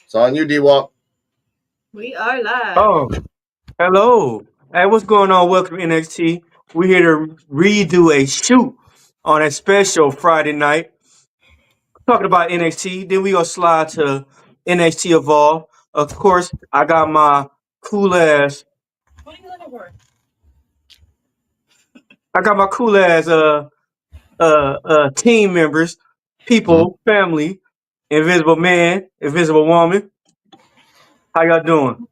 It's on you, D-Walk. We are live. Oh, hello. Hey, what's going on? Welcome to NXT. We're here to redo a shoot on a special Friday night. Talking about NXT. Then we gonna slide to NXT Evolve. Of course, I got my cool ass. What are you looking for? I got my cool ass team members, people, family, Invisible Man, Invisible Woman. How y'all doing?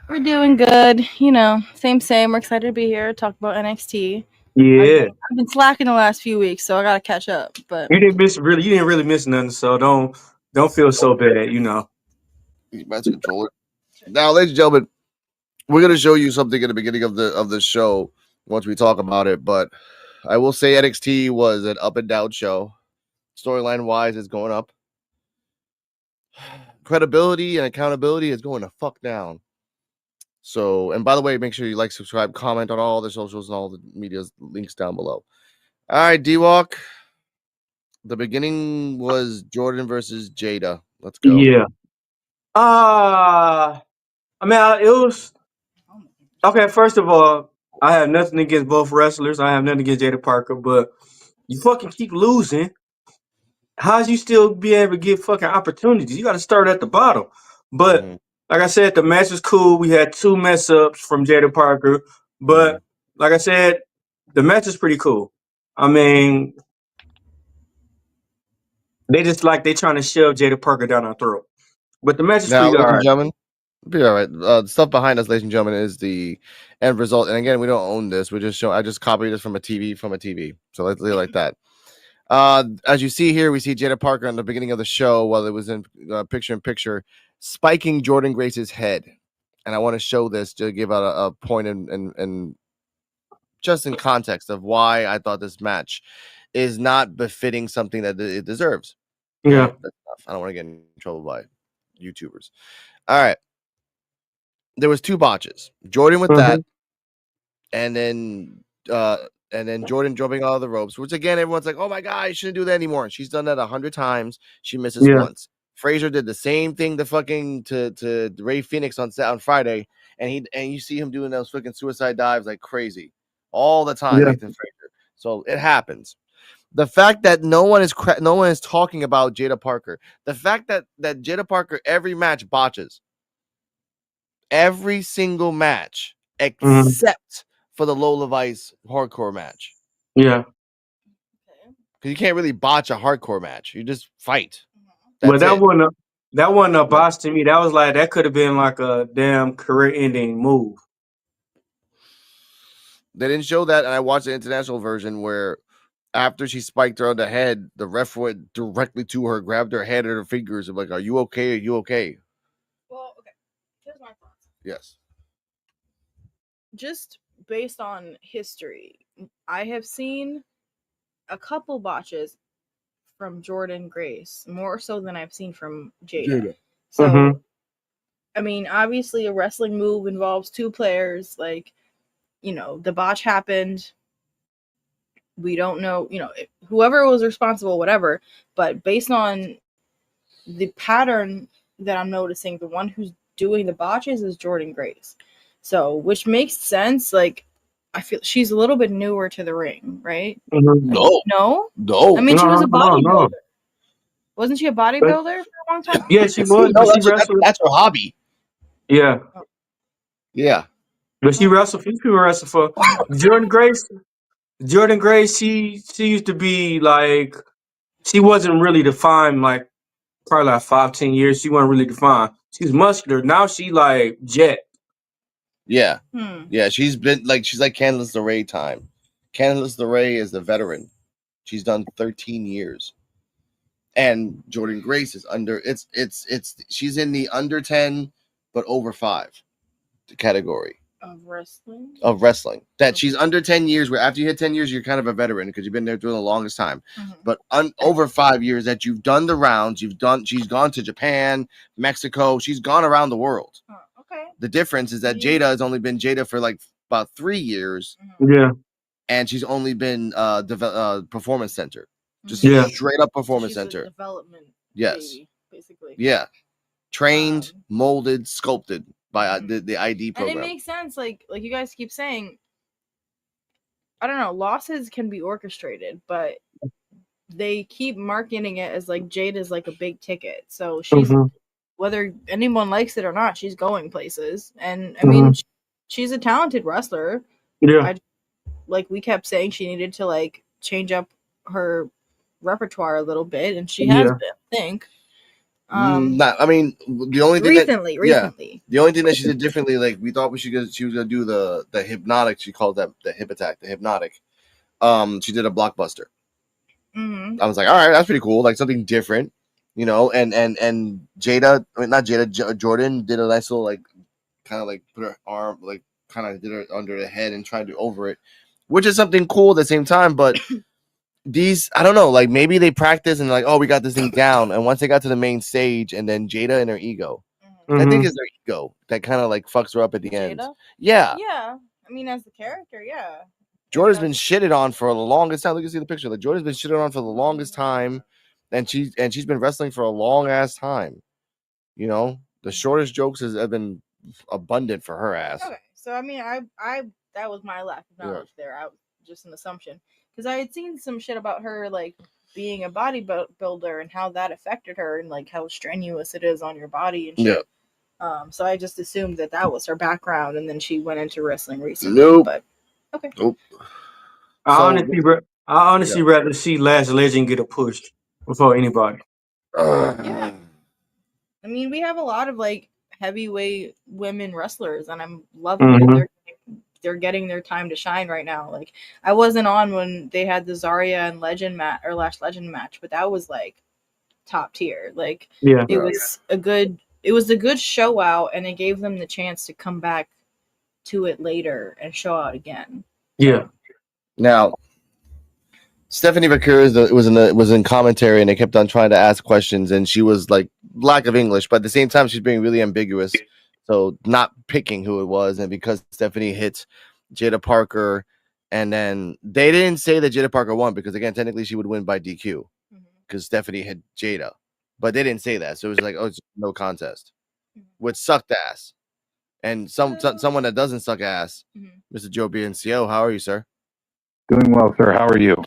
We're doing good. You know, same. We're excited to be here. Talk about NXT. Yeah. I've been slacking the last few weeks, so I gotta catch up. But You didn't really miss nothing, so don't feel so bad, you know. That's a controller. Now, ladies and gentlemen, we're gonna show you something at the beginning of the show once we talk about it. But I will say NXT was an up and down show. Storyline wise, it's going up. Credibility and accountability is going to fuck down. So, and by the way, make sure you like, subscribe, comment on all the socials and all the media's links down below. All right, D-Walk. The beginning was Jordan versus Jada. Let's go. Yeah. It was okay. First of all, I have nothing against both wrestlers. I have nothing against Jada Parker, but you fucking keep losing. How's you still be able to get fucking opportunities? You got to start at the bottom. But like I said, the match was cool. We had 2 mess ups from Jada Parker, but like I said, the match is pretty cool. I mean, they trying to shove Jada Parker down our throat. But the match is Now, pretty ladies all and right. gentlemen, be all right. The stuff behind us, ladies and gentlemen, is the end result. And again, we don't own this. We just show. I just copied this from a TV. So let's leave it like that. As you see here, we see Jada Parker in the beginning of the show while it was in picture-in-picture, spiking Jordan Grace's head. And I want to show this to give out a point and just in context of why I thought this match is not befitting something that it deserves. Yeah. Right? I don't want to get in trouble by YouTubers. All right. There was 2 botches. Jordan with that, and then Jordan jumping out of the ropes, which again everyone's like, "Oh my god, you shouldn't do that anymore." And she's done that 100 times. She misses once. Frazier did the same thing to Ray Phoenix on Friday, and you see him doing those fucking suicide dives like crazy all the time. Nathan Frazier. So it happens. The fact that no one is talking about Jada Parker. The fact that Jada Parker every match botches. Every single match except for the Lola Vice hardcore match. Yeah. Because you can't really botch a hardcore match. You just fight. Well, that wasn't a botch to me. That was like that could have been like a damn career-ending move. They didn't show that, and I watched the international version where after she spiked her on the head, the ref went directly to her, grabbed her head and her fingers, and like, "Are you okay? Are you okay?" Well, okay. Here's my thoughts. Yes. Just based on history, I have seen a couple botches from Jordan Grace, more so than I've seen from Jada. So, I mean, obviously, a wrestling move involves 2 players. Like, you know, the botch happened. We don't know, you know, whoever was responsible, whatever. But based on the pattern that I'm noticing, the one who's doing the botches is Jordan Grace. So, which makes sense. Like, I feel she's a little bit newer to the ring, right? No. I mean, she was a bodybuilder. Wasn't she a bodybuilder for a long time? Yeah, she was. No, that's her hobby. Yeah. Yeah. But she wrestled. Few people wrestled for Jordan Grace. Jordan Grace, she used to be like, she wasn't really defined like probably like 5-10 years. She wasn't really defined. She's muscular. Now she like jet. Yeah. Yeah, she's like Candice LeRae time. Candice LeRae is the veteran. She's done 13 years. And Jordan Grace is she's in the under 10 but over 5 category of wrestling. That she's under 10 years, where after you hit 10 years you're kind of a veteran because you've been there doing the longest time. But over 5 years that you've done the rounds, she's gone to Japan, Mexico, she's gone around the world. Okay. The difference is that Jada has only been Jada for like about 3 years. Yeah. And she's only been performance center. Just straight up performance center. Development. Yes. Baby, basically. Yeah. trained, molded, sculpted by the ID program. And it makes sense. Like you guys keep saying, I don't know, losses can be orchestrated, but they keep marketing it as like Jade is like a big ticket. So she's whether anyone likes it or not, she's going places. And I mean, she's a talented wrestler. Yeah. Like we kept saying, she needed to like change up her repertoire a little bit, and she has been, I think. I mean, the only thing recently. The only thing that she did differently, like we thought she was gonna do the hypnotic. She called that the hip attack, the hypnotic. She did a blockbuster. I was like, all right, that's pretty cool, like something different, you know. And Jada, I mean, not Jada, Jordan did a nice little like, kind of like put her arm, like kind of did her under the head and tried to over it, which is something cool at the same time, but. These, I don't know, like maybe they practice and like, oh, we got this thing down. And once they got to the main stage, and then Jada and her ego, I think it's their ego that kind of like fucks her up at the end. Yeah. Yeah. I mean, as the character, yeah. Jordan's been shitted on for the longest time. Look, you see the picture. Like Jordan's been shitted on for the longest time, and she's been wrestling for a long ass time. You know, the shortest jokes have been abundant for her ass. Okay, so I mean, I that was my lack of knowledge there. I was just an assumption. Because I had seen some shit about her, like, being a bodybuilder and how that affected her and, like, how strenuous it is on your body and shit. Yeah. So I just assumed that was her background, and then she went into wrestling recently. Nope. But, okay. Nope. I honestly rather see Last Legend get a push before anybody. Yeah. I mean, we have a lot of, like, heavyweight women wrestlers, and I'm loving that they're getting their time to shine right now. Like, I wasn't on when they had the Zarya and Lash Legend match, but that was like top tier. Like, it was a good show out, and it gave them the chance to come back to it later and show out again. Yeah. Now, Stephanie Vaquer was in commentary, and they kept on trying to ask questions, and she was like lack of English, but at the same time she's being really ambiguous. So not picking who it was, and because Stephanie hit Jada Parker, and then they didn't say that Jada Parker won because again, technically she would win by DQ because Stephanie hit Jada, but they didn't say that, so it was like, oh, it's no contest, which sucked ass. And someone that doesn't suck ass, Mr. Joe BNCO, how are you, sir? Doing well, sir. How are you?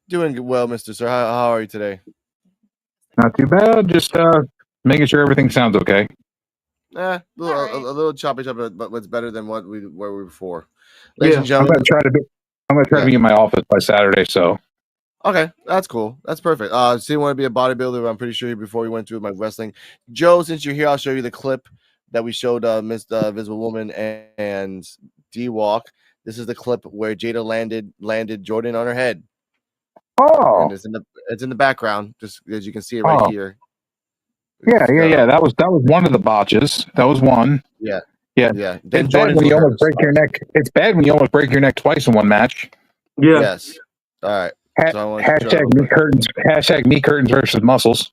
Doing well, Mr. Sir. How are you today? Not too bad. Just making sure everything sounds okay. A little choppy, but what's better than where we were before. Ladies and gentlemen, I'm gonna try to be in my office by Saturday. So, okay, that's cool. That's perfect. So you want to be a bodybuilder? I'm pretty sure before we went through my wrestling. Joe, since you're here, I'll show you the clip that we showed Miss Visible Woman and D-Walk. This is the clip where Jada landed Jordan on her head. Oh, and it's in the background, just as you can see it right here. Yeah. That was one of the botches. That was one. Yeah. Then it's bad when you almost break your neck. It's bad when you almost break your neck twice in one match. Yeah. Yes. All right. Hashtag meat curtains versus muscles.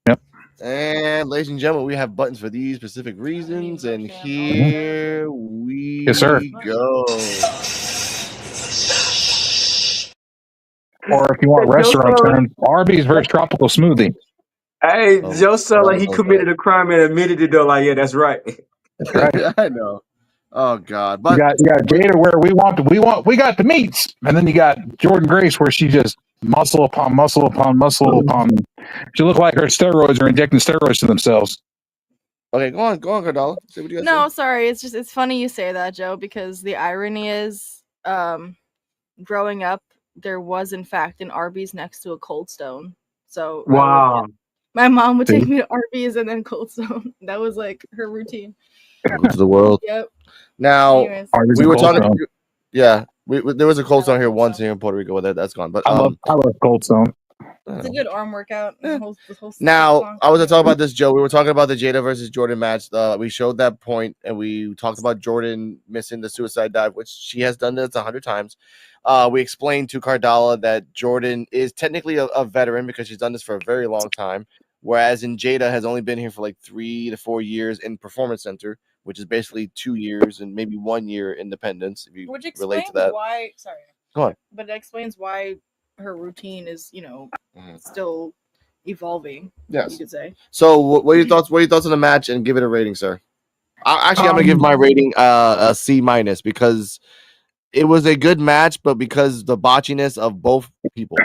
Yep. And ladies and gentlemen, we have buttons for these specific reasons, and here we go. Or if you want restaurant terms, Arby's versus tropical smoothie. Hey, Joe sounded like he committed a crime and admitted it though. Like, yeah, that's right. That's right. I know. Oh God, but you got Jada where we got the meats, and then you got Jordan Grace where she just muscle upon muscle upon muscle upon. She looked like her steroids are injecting steroids to themselves. Okay, go on, Cardala. Say what you say. Sorry, it's funny you say that, Joe, because the irony is, growing up, there was in fact an Arby's next to a Cold Stone. So wow. My mom would take me to Arby's and then Cold Stone. That was like her routine. Welcome to the world. Yep. Now we were talking. Stone. Yeah, there was a Cold Stone here once here in Puerto Rico. That's gone. But I love Cold Stone. It's a good arm workout. Now I was talking about this, Joe. We were talking about the Jada versus Jordan match. We showed that point, and we talked about Jordan missing the suicide dive, which she has done this 100 times. We explained to Cardala that Jordan is technically a veteran because she's done this for a very long time, whereas Jada has only been here for like 3 to 4 years in Performance Center, which is basically 2 years and maybe 1 year independence. If you relate to that, go on. But it explains why her routine is, still, evolving. Yes. You could say. So, what are your thoughts? What are your thoughts on the match? And give it a rating, sir. I'm gonna give my rating a C- because it was a good match, but because the botchiness of both people,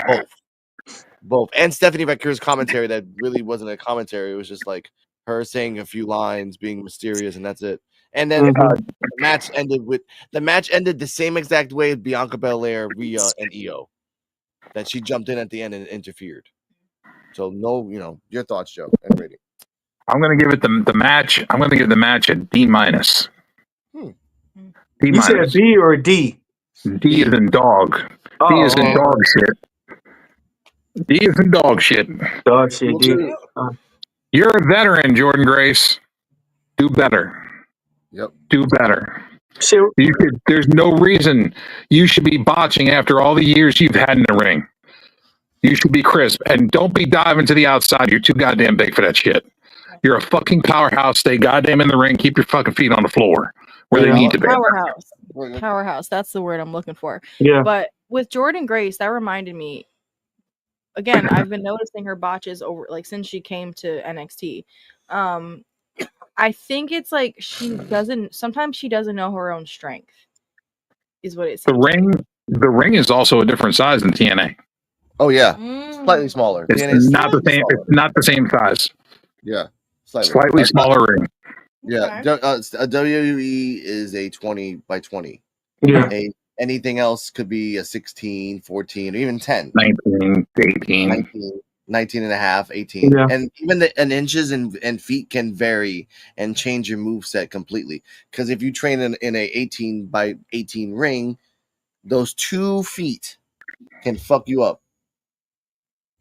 both, and Stephanie Vacura's commentary that really wasn't a commentary. It was just like her saying a few lines, being mysterious, and that's it. And then the match ended the same exact way as Bianca Belair, Rhea, and Io. That she jumped in at the end and interfered. So your thoughts, Joe, and rating. I'm going to give it the match. I'm going to give the match a D-. D-. You said B or D? D is in dog. D is in dog shit. D is in dog shit. Dog shit, D. You're a veteran, Jordan Grace. Do better. Yep. Do better. Sure. There's no reason you should be botching after all the years you've had in the ring. You should be crisp. And don't be diving to the outside. You're too goddamn big for that shit. You're a fucking powerhouse. Stay goddamn in the ring. Keep your fucking feet on the floor where they need to be. Powerhouse. That's the word I'm looking for. Yeah. But with Jordan Grace, that reminded me. Again, I've been noticing her botches over since she came to NXT. I think it's like sometimes she doesn't know her own strength. Is what it seems. The ring is also a different size than TNA. Oh yeah, slightly smaller. It's not the same. It's not the same size. Yeah, slightly smaller ring. Yeah, a WWE is a 20 by 20. Yeah. Anything else could be a 16, 14, or even 10. 19, 18. 19 and a half, 18. Yeah. And even the inches and feet can vary and change your moveset completely. Because if you train in a 18 by 18 ring, those 2 feet can fuck you up.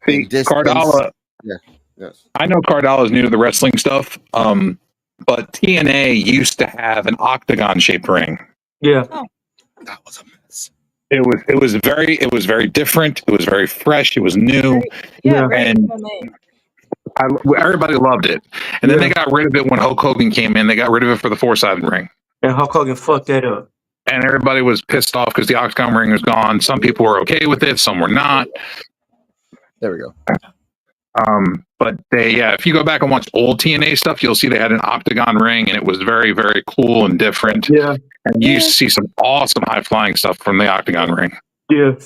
See, Cardala. Yeah. Yes. I know Cardala's new to the wrestling stuff. But TNA used to have an octagon-shaped ring. Yeah. Oh. That was a mess. It was very different. It was very fresh. It was new. Yeah. And everybody loved it. And then they got rid of it when Hulk Hogan came in. They got rid of it for the 4-sided ring. And Hulk Hogan fucked that up. And everybody was pissed off because the octagon ring was gone. Some people were okay with it. Some were not. There we go. But if you go back and watch old TNA stuff, you'll see they had an octagon ring, and it was very, very cool and different. Yeah. And you see some awesome high flying stuff from the octagon ring. Yeah.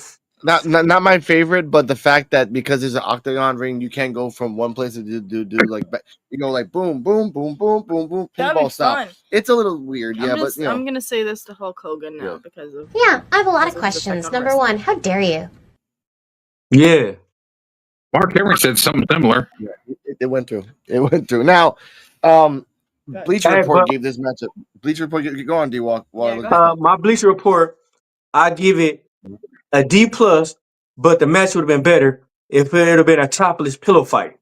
Not my favorite, but the fact that because there's an octagon ring, you can't go from one place to do like boom, boom, boom, boom, boom, boom, pinball style. It's a little weird, but I'm gonna say this to Hulk Hogan now because of I have a lot of questions. Number one, how dare you? Yeah. Mark Henry said something similar. Yeah, it went through. It went through. Now, Bleacher Report gave this matchup. Bleacher Report, go on, D-Walk. My Bleacher Report, I give it a D+, but the match would have been better if it would have been a topless pillow fight.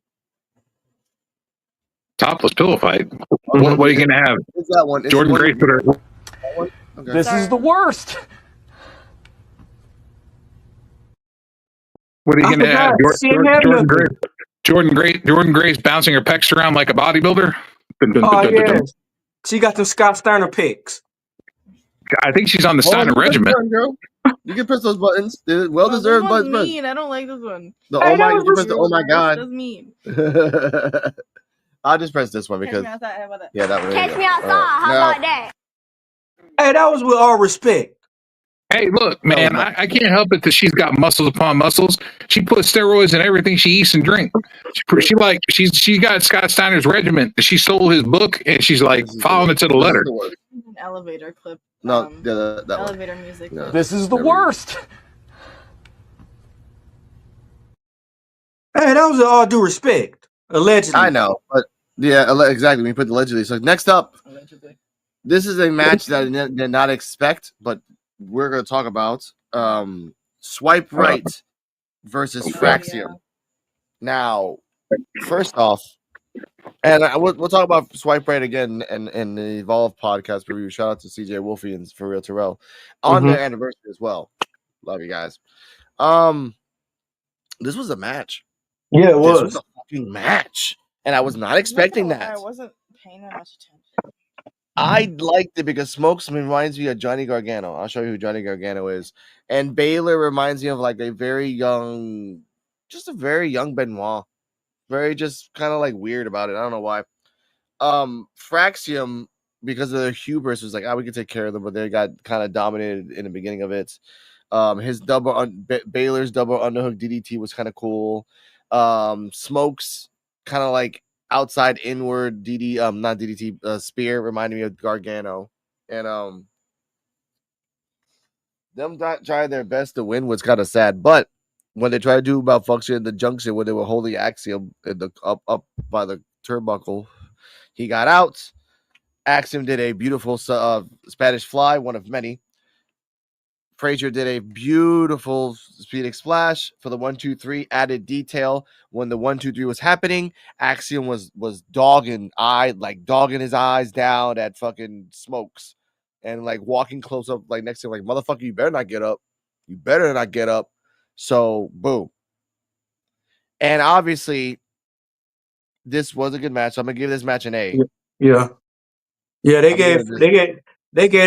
Topless pillow fight? What are you going to have? What's that one? Jordan Grace put her... Okay. This is the worst. What are you going to have? Jordan Grace bouncing her pecs around like a bodybuilder? Oh, yeah. She got them Scott Steiner pics. I think she's on the Steiner regiment. You can press those buttons. Well deserved buttons. Mean. I don't like this one. You press the oh my god. That's mean. I'll just press this one because that one. Catch me outside. How about that? Hey, that was with all respect. Hey, look, man, I can't help it that she's got muscles upon muscles. She puts steroids in everything she eats and drinks. She got Scott Steiner's regiment. She stole his book and she's like following it to the letter. An elevator clip. No, that elevator music. No. This is the worst. Hey, that was with all due respect. Allegedly. I know, but exactly. We put allegedly. So next up, this is a match that I did not expect, but we're going to talk about Swipe Right versus Fraxium. Yeah. Now, first off, and we'll talk about Swipe Right again in the Evolve podcast review. Shout out to CJ Wolfie and For Real Terrell on their anniversary as well. Love you guys. This was a match. Yeah, it was. This was a fucking match, and I was not expecting that. I wasn't paying that much attention. I liked it because Smokes reminds me of Johnny Gargano. I'll show you who Johnny Gargano is. And Baylor reminds me of like a very young Benoit. very just kind of like weird about it. I don't know why. Fraxium, because of their hubris, was like, we can take care of them, but they got kind of dominated in the beginning of it. His Baylor's double underhook DDT was kind of cool. Smokes kind of like outside inward not DDT spear reminded me of Gargano, and them trying their best to win was kind of sad. But when they tried to do malfunction in the junction when they were holding Axiom in the up by the turnbuckle, he got out. Axiom did a beautiful Spanish fly, one of many. Frazier did a beautiful Phoenix splash for the 1-2-3. Added detail when the 1-2-3 was happening. Axiom was dogging his eyes down at fucking Smokes, and like walking close up like next to him, like, motherfucker, you better not get up. You better not get up. So boom. And obviously, this was a good match. So I'm gonna give this match an A. Yeah. They gave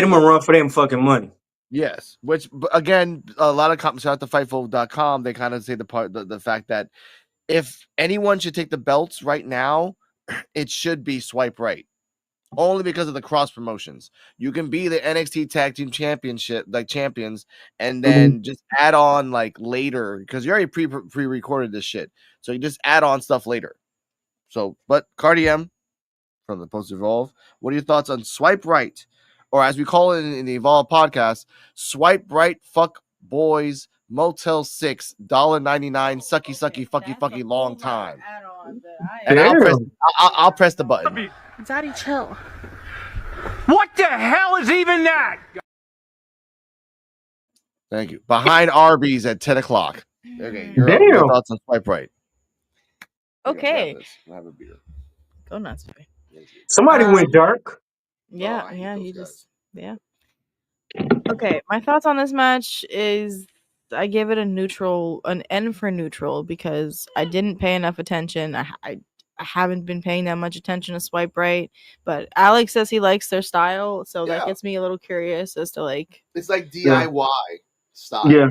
him a run for them fucking money. Yes, which again, a lot of shout out to Fightful.com. They kind of say the fact that if anyone should take the belts right now, it should be Swipe Right, only because of the cross promotions. You can be the NXT Tag Team Championship champions, and then just add on like later because you already pre-recorded this shit, so you just add on stuff later. So, but Cardi M from the Post Evolve, what are your thoughts on Swipe Right? Or as we call it in the Evolve podcast, Swipe Right, Fuck Boys, Motel 6, $1.99, fucky, long time. And I'll press the button. Daddy, chill. What the hell is even that? Thank you. Behind Arby's at 10 o'clock. Okay, your thoughts on Swipe Right? Okay. Have a beer. Go nuts. Somebody went dark. Yeah, he just, yeah. Okay, my thoughts on this match is I give it an N for neutral because I didn't pay enough attention. I haven't been paying that much attention to Swipe Right, but Alex says he likes their style, so that gets me a little curious as to like. It's like DIY style. Yeah.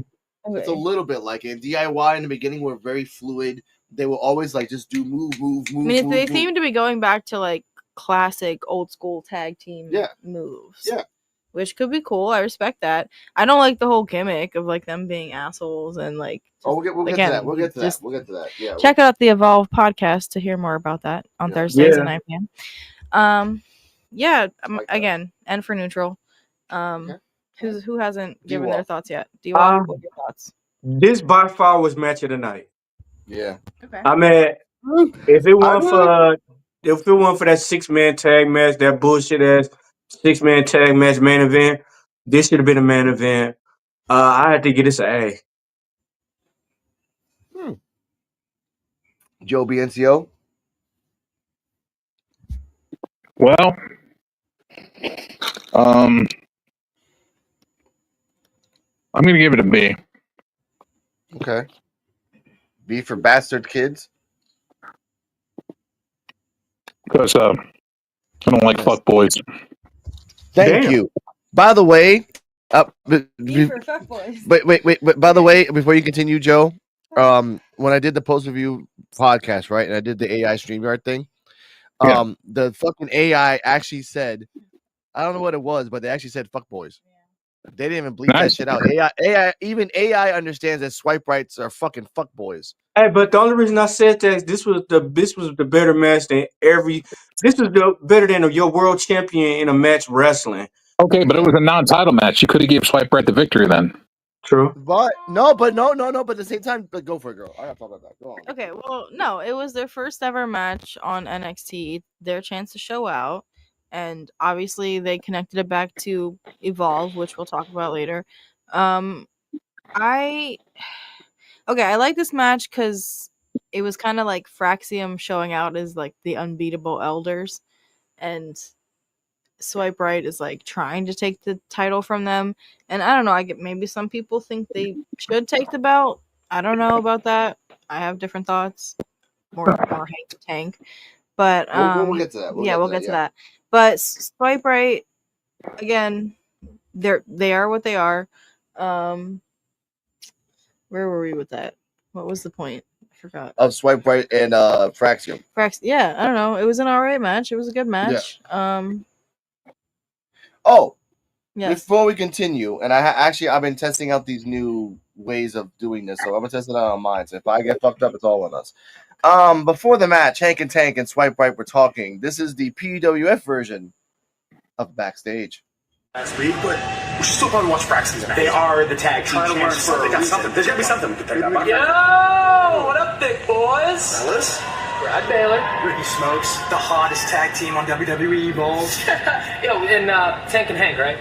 Okay. It's a little bit like it. DIY in the beginning were very fluid. They will always like just do move. I mean, they seem to be going back to like classic old school tag team moves. Yeah. Which could be cool. I respect that. I don't like the whole gimmick of like them being assholes and like. We'll get to that. We'll get to that. Yeah. Check out the Evolve podcast to hear more about that on Thursdays at 9 p.m. Again, N for neutral. Who hasn't given their thoughts yet? Do you want your thoughts? This by far was match of the night. Yeah. Okay. I mean, if it weren't for that 6-man tag match, that bullshit ass 6-man tag match main event, this should have been a main event. I had to get this an A. Joe BNCO. Well, I'm going to give it a B. Okay. B for bastard kids. Because I don't like fuck boys. Thank you. By the way, B for fuck boys. Wait. By the way, before you continue, Joe, when I did the post review podcast, right, and I did the AI StreamYard thing, the fucking AI actually said, I don't know what it was, but they actually said fuck boys. They didn't even bleep that shit out. AI understands that Swipe Rights are fucking fuck boys. Hey, but the only reason I said that this was the better match than better than your world champion in a match wrestling. Okay, but it was a non-title match. You could have gave Swipe Right the victory then. True. But no. But at the same time, but go for it, girl. I gotta talk about that. Go on. Okay, well, no, it was their first ever match on NXT. Their chance to show out. And obviously they connected it back to Evolve, which we'll talk about later. I like this match because it was kind of like Fraxium showing out as like the unbeatable elders, and Swipe Right is like trying to take the title from them. And I don't know, maybe some people think they should take the belt. I don't know about that. I have different thoughts. More Hank the Tank. But we'll get to that. We'll get to that. But Swipe Right, again, they are what they are. Where were we with that? What was the point? I Forgot. of Swipe Right and Fraxium. Yeah, I don't know. It was an alright match. It was a good match. Oh, yes. Before we continue, and I've been testing out these new ways of doing this, so I'm gonna test it out on mine. So if I get fucked up, it's all on us. Before the match, Hank and Tank and Swipe Right were talking. This is the PWF version of Backstage. Last week, but we should still probably watch Fraxion's match. They are the tag team champions. They got something. There's gotta be something to pick up. Yo, what up, big boys? Fellas, Brad Baylor. Ricky Smokes, the hottest tag team on WWE Evolve. Yo, and Tank and Hank, right?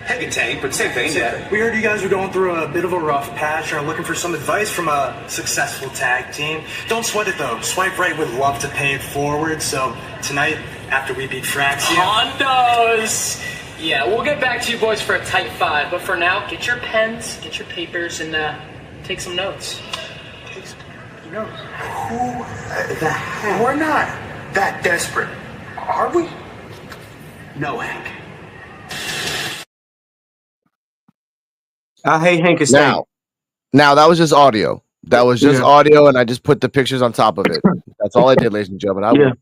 Hank and Tank, but same thing. Yeah. We heard you guys were going through a bit of a rough patch and are looking for some advice from a successful tag team. Don't sweat it though. Swipe Right would love to pay it forward. So tonight, after we beat Fraxion, Hondos. Yeah, we'll get back to you boys for a tight 5, but for now, get your pens, get your papers, and take some notes. Who the hell? We're not that desperate, are we? No, Hank. I hate Hank and Stank. Now that was just audio. That was just audio, and I just put the pictures on top of it. That's all I did, ladies and gentlemen. I will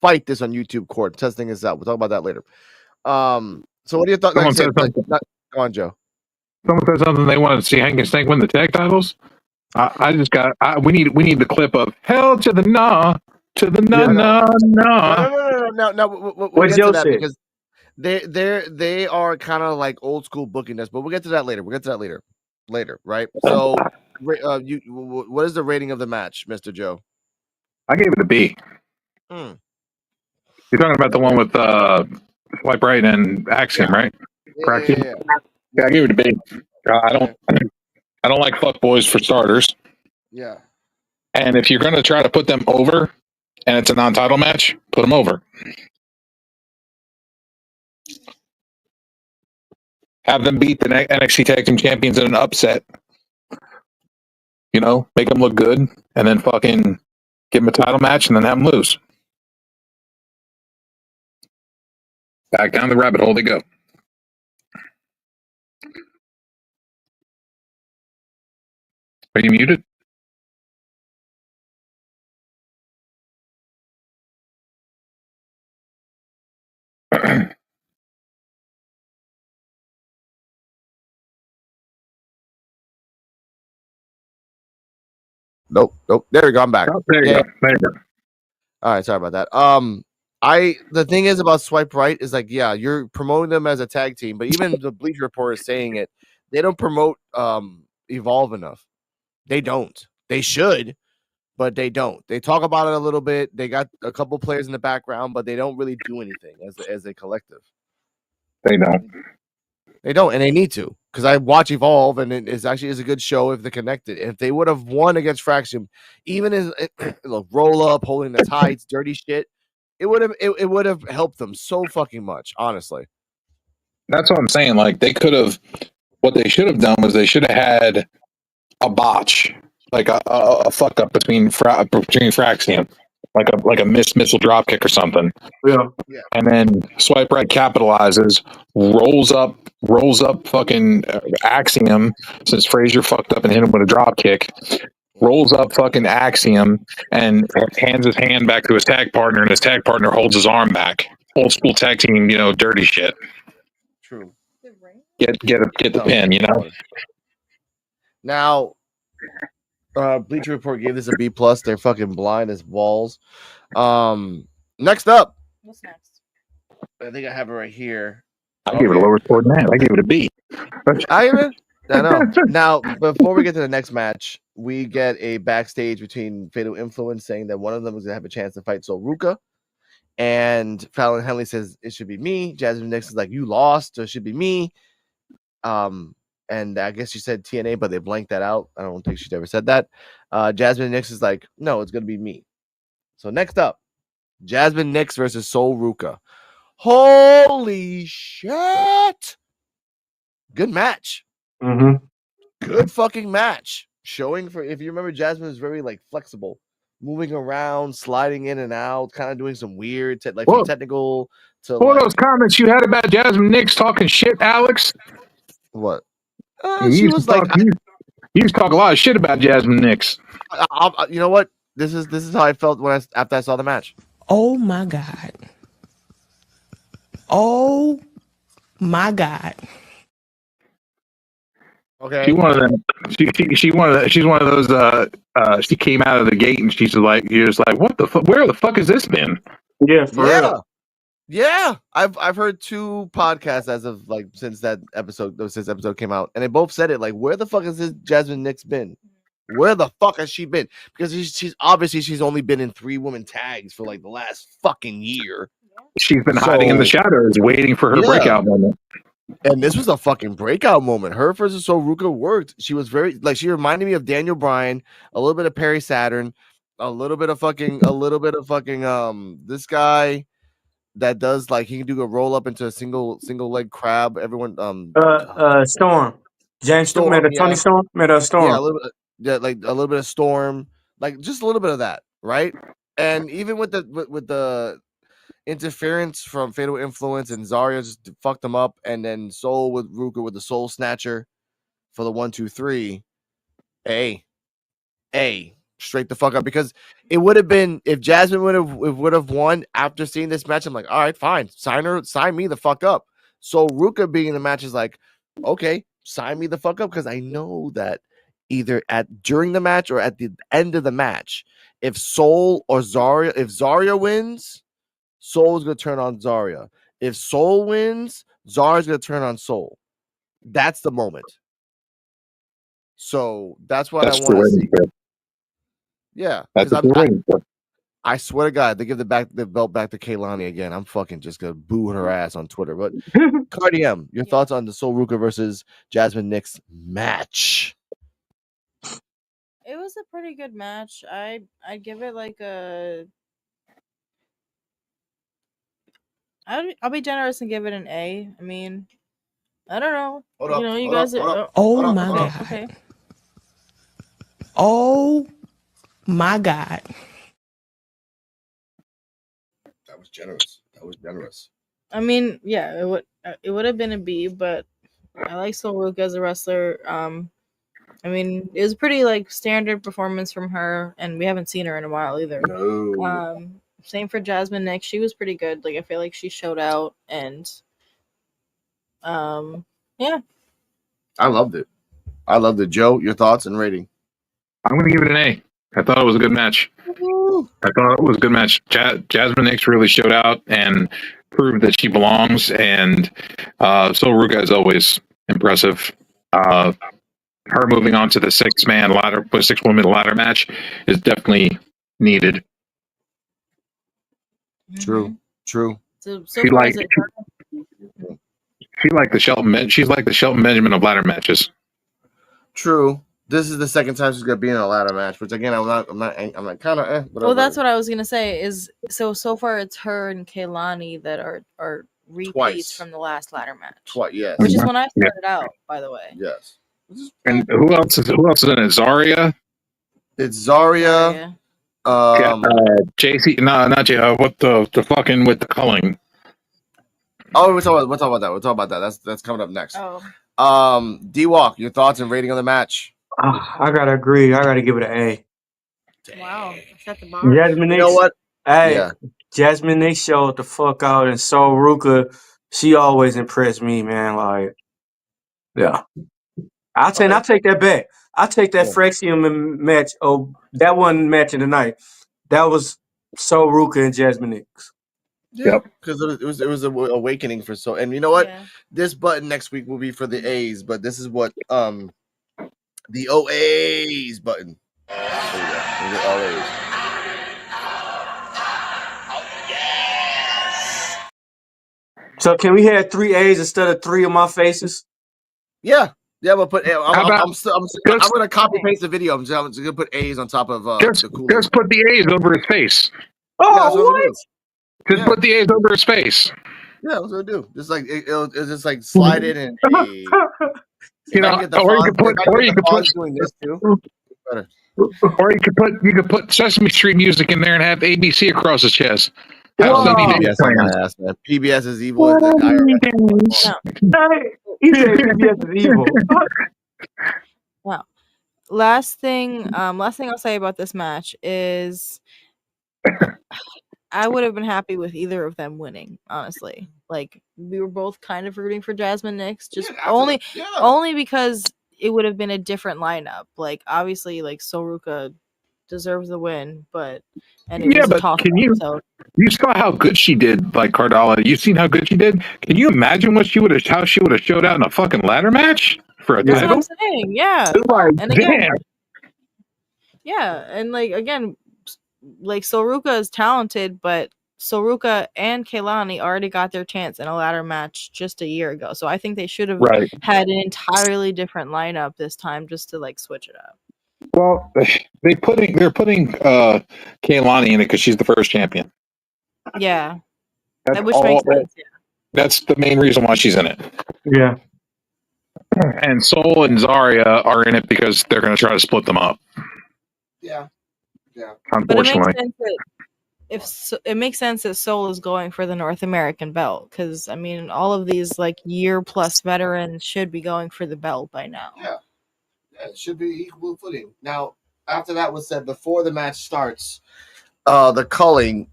fight this on YouTube court. Testing this out. We'll talk about that later. So what do you thought? Go on, Joe. Someone said something they wanted to see Hank and Stank win the tag titles. We need the clip of hell to the nah, to the nah. No. We'll get to that because they are kind of like old school booking this, but we'll get to that later. Later, right? So, what is the rating of the match, Mr. Joe? I gave it a B. You're talking about the one with Swipe Right and Axiom, right? Yeah, I gave it a B. I don't like fuck boys for starters. Yeah. And if you're going to try to put them over, and it's a non-title match, put them over. Have them beat the NXT Tag Team Champions in an upset. You know, make them look good, and then fucking give them a title match, and then have them lose. Back down the rabbit hole they go. Are you muted? Nope. There we go. I'm back. Oh, there you go. All right, sorry about that. The thing is about Swipe Right is like, yeah, you're promoting them as a tag team, but even the Bleacher Report is saying it. They don't promote Evolve enough. They don't. They should, but they don't. They talk about it a little bit. They got a couple players in the background, but they don't really do anything as a collective. They don't. They don't, and they need to, because I watch Evolve, and it is a good show if they're connected. And if they would have won against Fraxion, even as roll up, holding the tights, dirty shit, it would have helped them so fucking much, honestly. That's what I'm saying. Like what they should have done was they should have had a botch, like a fuck up between Fraxion, like a missed missile drop kick or something. Yeah. And then Swipe Right capitalizes, rolls up fucking Axiom, since Frazier fucked up and hit him with a drop kick. Rolls up fucking Axiom and hands his hand back to his tag partner, and his tag partner holds his arm back. Old school tag team, dirty shit. True. Get the pin, Now, Bleacher Report gave this a B+. They're fucking blind as balls. Next up. What's next? I think I have it right here. I gave it a lower score than that. I gave it a B. I know. Now, before we get to the next match, we get a backstage between Fatal Influence saying that one of them is going to have a chance to fight Sol Ruka. And Fallon Henley says it should be me. Jasmine Nix is like, you lost, so it should be me. And I guess she said TNA, but they blanked that out. I don't think she's ever said that. Jasmine Nix is like, no, it's going to be me. So next up, Jasmine Nix versus Sol Ruka. Holy shit. Good match. Mm-hmm. Good fucking match. Showing for, if you remember, Jasmine is very like flexible, moving around, sliding in and out, kind of doing some weird, from technical to. What are those comments you had about Jasmine Nix talking shit, Alex? What? You She was like, you You just talk a lot of shit about Jasmine Nix. You know what? This is how I felt after I saw the match. Oh my God. Oh my God. Okay. She's one of them. She's one of those. She came out of the gate and she's like, you're just like, what the fuck? Where the fuck has this been? Yeah, for real. Yeah. I've heard 2 podcasts as of like since episode came out, and they both said it like, where the fuck has this Jasmine Nix been? Where the fuck has she been? Because she's obviously only been in 3 woman tags for like the last fucking year. She's been hiding in the shadows, waiting for her breakout moment. And this was a fucking breakout moment. Her versus Soruka worked. She was very like, she reminded me of Daniel Bryan, a little bit of Perry Saturn, a little bit of fucking this guy that does like, he can do a roll up into a single leg crab. Everyone Storm. James Storm, Tony Storm. Storm. Yeah, a little bit, like a little bit of Storm, like just a little bit of that, right? And even with the interference from Fatal Influence and Zarya just fucked them up, and then Soul with Ruka with the Soul Snatcher for the 1, 2, 3. Straight the fuck up, because it would have been, if Jasmine would have won after seeing this match, I'm like, all right, fine, sign me the fuck up. So Ruka being in the match is like, okay, sign me the fuck up, because I know that either during the match or at the end of the match, if Zarya wins, Soul's gonna turn on Zarya. If Soul wins, Zarya's gonna turn on Soul. That's the moment. So that's what I want to see. Yeah, that's I swear to God, they give the belt back to Kaylani again. I'm fucking just gonna boo her ass on Twitter. But Cardi M, your thoughts on the Soul Ruka versus Jasmine Nix match? It was a pretty good match. I'd give it like a. I'll be generous and give it an A. I mean, I don't know. You guys. Oh my God. Okay. Oh my God. That was generous. I mean, yeah, it would have been a B, but I like Soul Ruka as a wrestler. I mean, it was pretty like standard performance from her, and we haven't seen her in a while either. No. Same for Jasmine Nix. She was pretty good. Like, I feel like she showed out, and yeah. I loved it. Joe, your thoughts and rating? I'm gonna give it an A. I thought it was a good match. Jasmine Nix really showed out and proved that she belongs, and Soul Ruka is always impressive. Her moving on to the 6-woman ladder match is definitely needed. True. So She far, like the Shelton. She's like the Shelton Benjamin of ladder matches. True. This is the second time she's gonna be in a ladder match, which again, I'm like kind of. Well, that's what I was gonna say. Is so far it's her and Kaylani that are repeats from the last ladder match. Twice, yes. Which is when I started out, by the way. Yes. And who else is in it? Zarya. It's Zarya. JC. No, not J. What the fucking with the culling? Oh, we'll talk about that. That's coming up next. Oh. D-Walk, your thoughts and rating on the match? I gotta agree. I gotta give it an A. Wow, set the bar. Jasmine Nix. You know what? Hey, Yeah. Jasmine Nix showed the fuck out, and Soul Ruka, she always impressed me, man. Like, yeah. I'll take that back. I'll take that Frexium match. Oh, that one match of the night. That was Soul Ruka and Jasmine Nix. Yeah, because it was an awakening for Soul. And you know what? Yeah. This button next week will be for the A's, but this is what the OA's button. There we go. The OA's. So can we have 3 A's instead of 3 of my faces? Yeah, but I'm gonna copy paste the video. I'm just gonna put A's on top of the cool. Just put the A's over his face. Oh, what? Just put the A's over his face. Yeah, that's what I do. Just like it'll just like slide in and you know, or you could put doing this too. Better. Or you could put Sesame Street music in there and have ABC across his chest. PBS on my ass, man. PBS is evil. He said PBS is evil. Wow. last thing I'll say about this match is I would have been happy with either of them winning, honestly. Like, we were both kind of rooting for Jasmine Nix, just only because it would have been a different lineup. Like, obviously, like, Soruka deserves the win, but it was a toss-up. So You saw how good she did, like Cardala. You seen how good she did? Can you imagine how she would have showed out in a fucking ladder match for a that's title? what I'm saying. Yeah, Like, and again, damn. yeah, and like again, like Soruka is talented, but Soruka and Kehlani already got their chance in a ladder match just a year ago. So I think they should have had an entirely different lineup this time just to like switch it up. Well, they're putting Kehlani in it because she's the first champion. Yeah, That's which makes sense. Yeah. That's the main reason why she's in it. Yeah. And Sol and Zarya are in it because they're going to try to split them up. Yeah. Unfortunately. But it makes sense that Sol is going for the North American belt, because I mean all of these like year plus veterans should be going for the belt by now. Yeah, it should be equal footing. Now, after that was said, before the match starts, the culling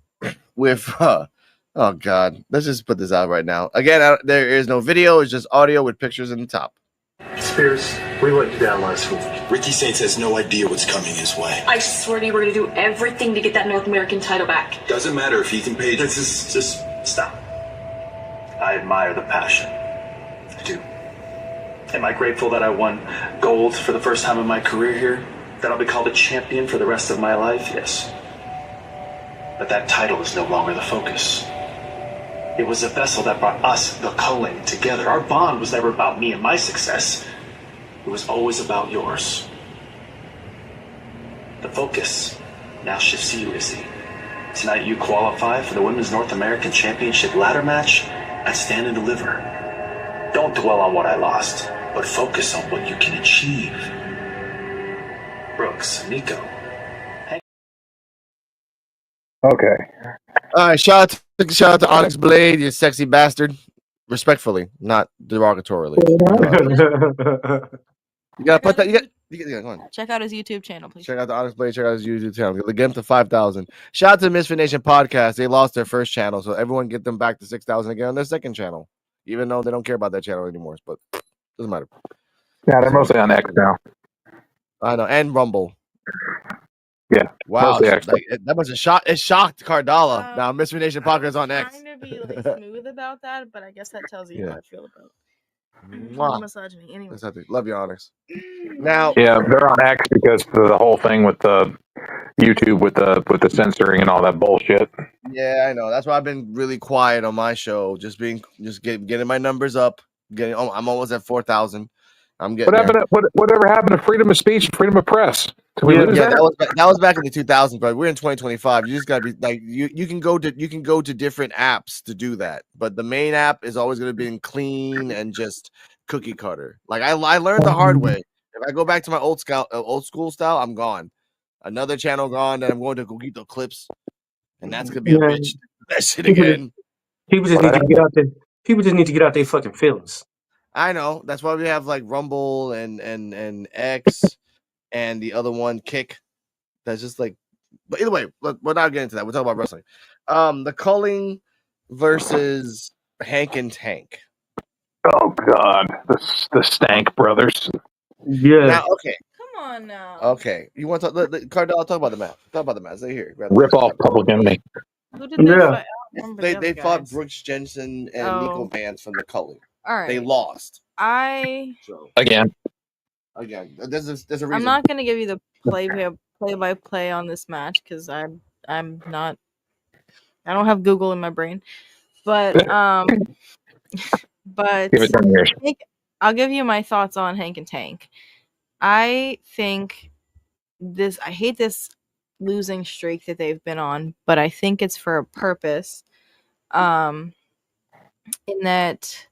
with oh god, let's just put this out right now. Again, there is no video; it's just audio with pictures in the top. Spears, we let you down last week. Ricky Saints has no idea what's coming his way. I swear to you, we're going to do everything to get that North American title back. Doesn't matter if Ethan Page... Just stop. I admire the passion. I do. Am I grateful that I won gold for the first time in my career here? That I'll be called a champion for the rest of my life? Yes. But that title is no longer the focus. It was a vessel that brought us, the culling, together. Our bond was never about me and my success. It was always about yours. The focus now shifts to you, Izzy. Tonight you qualify for the Women's North American Championship ladder match at Stand and Deliver. Don't dwell on what I lost, but focus on what you can achieve. Brooks, Nico. Okay. All right, shout out to Onyx Blade, you sexy bastard. Respectfully, not derogatorily. You gotta put that. Go on. Check out his YouTube channel, please. Check out the Onyx Blade. Check out his YouTube channel. Get him to 5,000. Shout out to the Misfit Nation podcast. They lost their first channel, so everyone get them back to 6,000 again on their second channel. Even though they don't care about that channel anymore, but doesn't matter. Yeah, they're mostly on X now. I know, and Rumble. Yeah. Wow, that was a shock. It shocked Cardala. Now, Misfit Nation podcast on X. I'm trying to be like smooth about that, but I guess that tells you how I feel about misogyny. Anyway, love you, Onyx. Now, yeah, they're on X because of the whole thing with the YouTube with the censoring and all that bullshit. Yeah, I know. That's why I've been really quiet on my show. Getting my numbers up. I'm almost at 4,000. I'm getting. Whatever happened to freedom of speech and freedom of press? That was back in the 2000s, but we're in 2025. You just gotta be like you can go to different apps to do that, but the main app is always gonna be clean and just cookie cutter. Like I learned the hard way. If I go back to my old school style, I'm gone. Another channel gone, and I'm going to Coquito clips, and that's gonna be a bitch. That shit again. People just need to get out there. People just need to get out their fucking feelings. I know. That's why we have like Rumble and X and the other one, Kick. That's just like, but either way, we're not getting into that. We're talking about wrestling. The culling versus Hank and Tank. Oh God, the Stank brothers. Yeah. Now, okay. Come on now. Okay, you want to Cardell? Talk about the match. Talk about the match. They're here. Rip off Public Enemy. Who did they fight? They fought Brooks Jensen and Nico Vance from the culling. All right. They lost. Again. There's a reason. I'm not gonna give you the play-by-play on this match because I'm not. I don't have Google in my brain, but but I'll give you my thoughts on Hank and Tank. I think I hate this losing streak that they've been on, but I think it's for a purpose. In that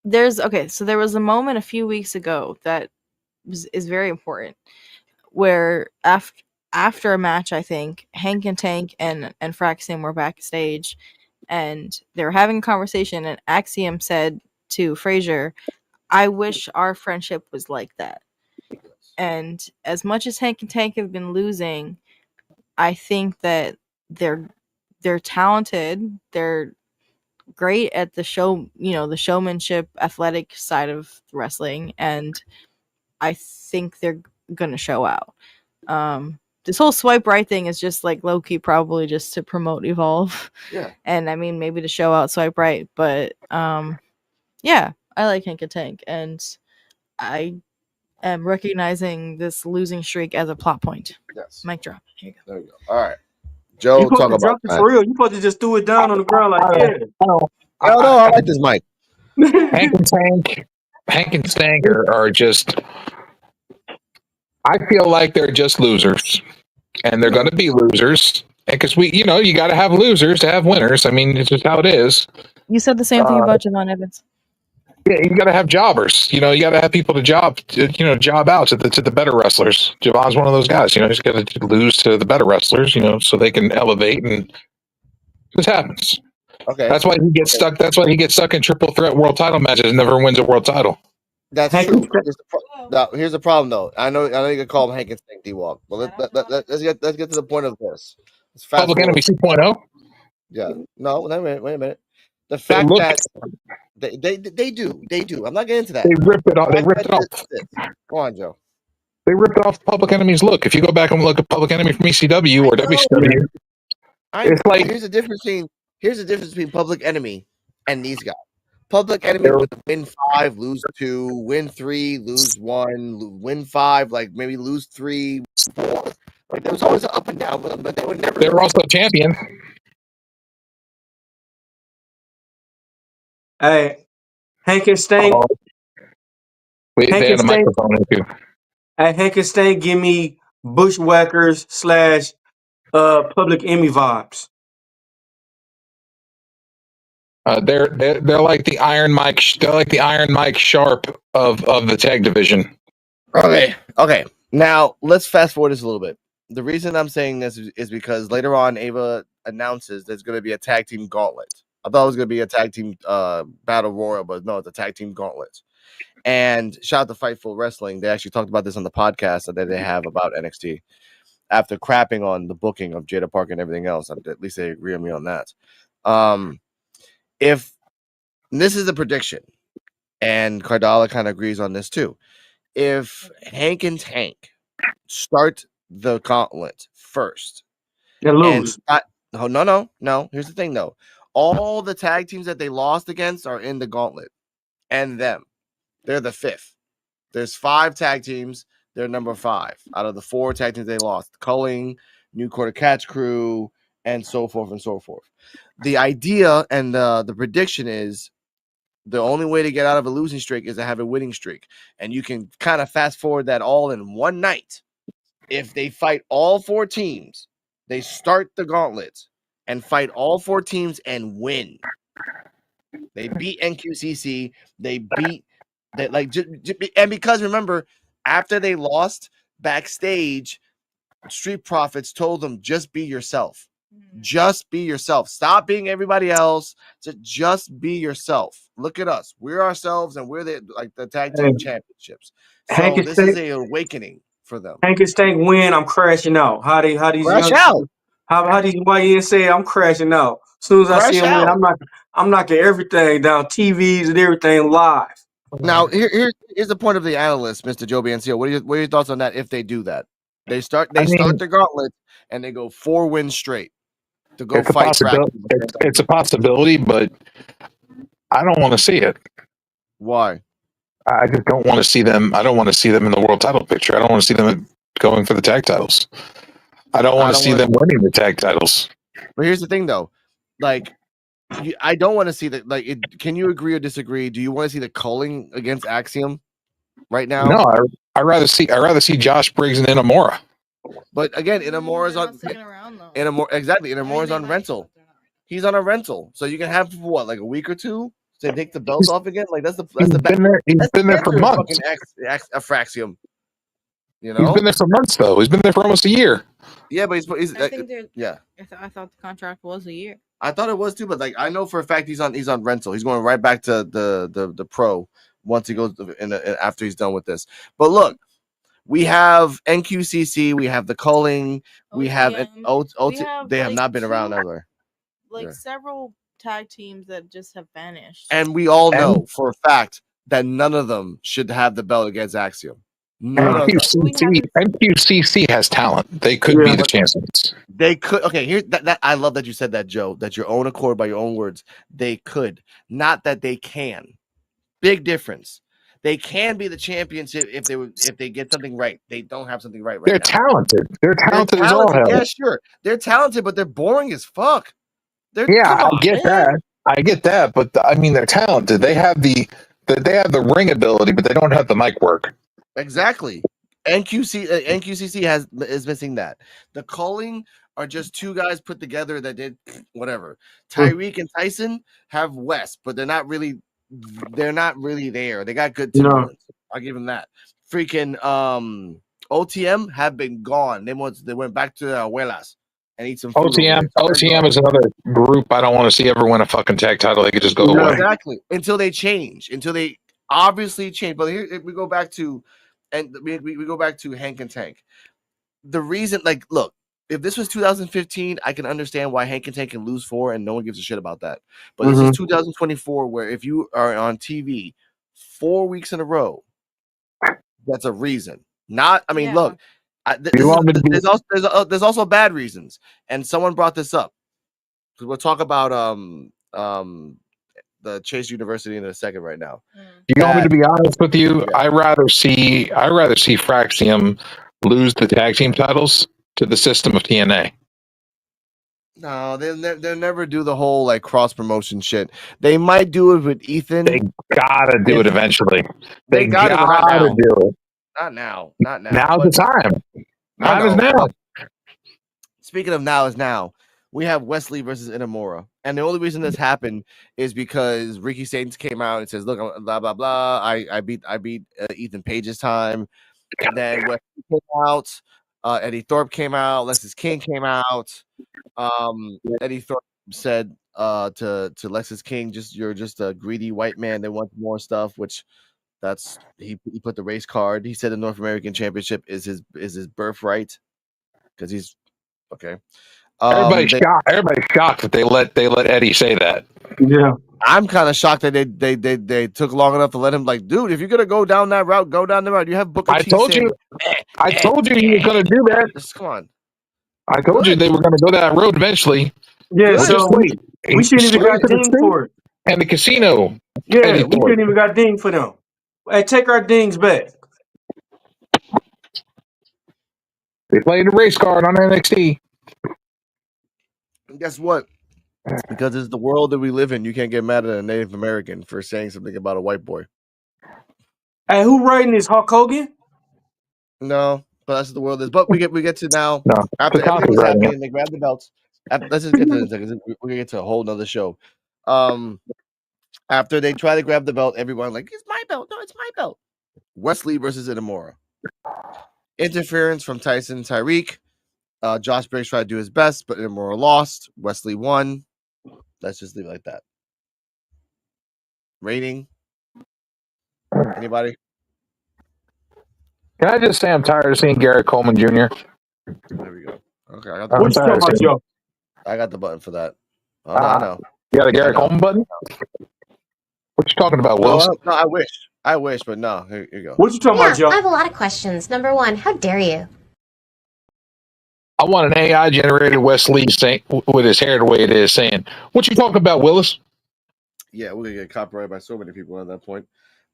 there was a moment a few weeks ago that is very important where after a match, I think Hank and Tank and Fraxim were backstage and they were having a conversation, and Axiom said to Frazier, "I wish our friendship was like that." And as much as Hank and Tank have been losing, I think that they're talented. They're great at the show, the showmanship, athletic side of wrestling, and I think they're gonna show out. This whole swipe right thing is just like low key, probably just to promote Evolve. Yeah. And I mean, maybe to show out swipe right, but yeah, I like Hank and Tank, and I am recognizing this losing streak as a plot point. Yes. Mic drop. Here you go. There you go. All right. Joe, You supposed talk to about drop it for real. You supposed to just do it down on the ground like yeah. No, I like this mic. Hank and Stank are just. I feel like they're just losers, and they're going to be losers. Because you got to have losers to have winners. I mean, it's just how it is. You said the same thing about Javon Evans. Yeah, you got to have jobbers. You got to have people to job out to the better wrestlers. Javon's one of those guys. He's got to lose to the better wrestlers. So they can elevate, and this happens. Okay, that's why he gets stuck. That's why he gets stuck in triple threat world title matches and never wins a world title. That's true. Here's the problem, though. I know you can call him Hank and Stank D-Walk, but let's get to the point of this. Public Enemy 2.0. Yeah. No. Wait a minute. The fact that they do. I'm not getting into that. They ripped it off. They ripped it off. Go on, Joe. They ripped off Public Enemy's look. If you go back and look at Public Enemy from ECW or WCW, it's like here's the difference between Public Enemy and these guys. Public Enemy would win 5, lose 2, win 3, lose 1, win 5, like maybe lose 3, 4. Like there was always an up and down with them, but they would never. They were also champion. Hey, Hank and Stank. Wait, they had a microphone too. Hey, Hank and Stank, give me Bushwhackers / Public Enemy vibes. They're like the Iron Mike. They're like the Iron Mike Sharp of the tag division. Okay. Now let's fast forward this a little bit. The reason I'm saying this is because later on, Ava announces there's going to be a tag team gauntlet. I thought it was going to be a tag team battle royal, but no, it's a tag team gauntlet. And shout out to Fightful Wrestling. They actually talked about this on the podcast that they have about NXT. After crapping on the booking of Jada Parker and everything else, at least they agree on me on that. If this is a prediction, and Cardala kind of agrees on this too, if Hank and Tank start the gauntlet first, they lose. No. Here's the thing, though. All the tag teams that they lost against are in the gauntlet, and them. They're the 5th. There's 5 tag teams. They're number 5 out of the 4 tag teams they lost. Culling, New Quarter Catch Crew, and so forth and so forth. The idea and the prediction is the only way to get out of a losing streak is to have a winning streak. And you can kind of fast forward that all in one night. If they fight all 4 teams, they start the gauntlet and fight all 4 teams and win. They beat NQCC. They beat that, and because remember, after they lost backstage, Street Profits told them just be yourself. Just be yourself. Stop being everybody else. Just be yourself. Look at us. We're ourselves, and we're the tag team championships. So this is an awakening for them. Hank and Stank win. I'm crashing out. How these crash out? How these YN say I'm crashing out? As soon as I see him win, I'm knocking everything down, TVs and everything live. Now here's the point of the analyst, Mr. Joe Biancio. What are your thoughts on that? If they do that, they start the gauntlet and they go 4 wins straight to go fight. It's a possibility, but I don't want to see it. Why? I just don't want to see them. I don't want to see them in the world title picture. I don't want to see them going for the tag titles. I don't want to see them winning the tag titles. But here's the thing, though. I don't want to see that. Can you agree or disagree? Do you want to see the Culling against Axiom right now? No, I rather see Josh Briggs and Inamura. But again, Inamora's on. Inamora's on rental. He's on a rental, so you can have what, like a week or 2 to take the belt off again. Like that's the best. He's been there for months. Aphraxium. He's been there for months, though. He's been there for almost a year. Yeah, but he's I think I thought the contract was a year. I thought it was too, but I know for a fact he's on rental. He's going right back to the pro once he goes after he's done with this. But look, We have NQCC, we have the Culling, we have OTM. they have like, not been around ever. Several tag teams that just have vanished. And we all know for a fact that none of them should have the belt against Axiom. None of them. NQCC has talent. They could be the champions. They could. Okay, here that I love that you said that, Joe. That's your own accord by your own words. They could, not that they can. Big difference. They can be the champions if they get something right. They don't have something right They're now. talented. They're talented as all hell. Yeah, sure. They're talented, but they're boring as fuck. I get that, but I mean, they're talented. They have the ring ability, but they don't have the mic work. Exactly. NQCC is missing that. The Culling are just two guys put together that did whatever. Tyreek and Tyson have West, but they're not really there. They got good Timberlands. I'll give them that. Freaking OTM have been gone. They went back to their abuelas and eat some food. OTM is another group I don't want to see ever win a fucking tag title. They could just go away. Exactly. Until they change. Until they obviously change. But here we go back to we go back to Hank and Tank. The reason, like, look, if this was 2015, I can understand why Hank and Tank can lose 4 and no one gives a shit about that. But this is 2024, where if you are on TV 4 weeks in a row, that's a reason. Not, I mean, look, there's also bad reasons, and someone brought this up. So we'll talk about the Chase University in a second right now. You want me to be honest with you? Yeah. I rather see Fraxium lose the tag team titles to the system of TNA. No, they'll never do the whole like cross promotion shit. They might do it with Ethan. They gotta do it eventually. They gotta do it. Not now. Now's the time. Time is now. Speaking of now is now. We have Wesley versus Inamura. And the only reason this happened is because Ricky Saints came out and says, look, blah, blah, blah. I beat Ethan Page's time. And then Wesley came out. Eddie Thorpe came out. Lexus King came out. Eddie Thorpe said to Lexus King, you're just a greedy white man that wants more stuff, which he put the race card. He said the North American Championship is his birthright because he's okay. Everybody's shocked that they let Eddie say that. Yeah, I'm kind of shocked that they took long enough to let him. Like, dude, if you're gonna go down that route, go down the route. You have Booker T. I told you you were gonna do that. Just come on. I told you they were gonna go that road eventually. Yeah, so we shouldn't even got dinged for it. And the casino. Yeah, we shouldn't even got dinged for them. Hey, take our dings back. They played the race card on NXT. And guess what? Because it's the world that we live in, you can't get mad at a Native American for saying something about a white boy. Hey, who writing this? Hulk Hogan? No, but that's the world is. But we get to now. No, after everything was happening, they grab the belts. Let's just get to this. We're gonna get to a whole nother show. After they try to grab the belt, everyone like, it's my belt. No, it's my belt. Wesley versus Inamura. Interference from Tyson Tyreek. Josh Briggs tried to do his best, but Inamura lost. Wesley won. Let's just leave it like that. Rating? Anybody? Can I just say I'm tired of seeing Garrett Coleman Jr.? There we go. Okay, I got the button for that. Oh, no. You got a Garrett Coleman button? What you talking about, Wills? No, I wish, but no. Here you go. What you talking about, Joe? I have a lot of questions. Number one, how dare you? I want an AI generated Wesley saying with his hair the way it is saying, "What you talking about, Willis?" Yeah, we're gonna get copyrighted by so many people at that point.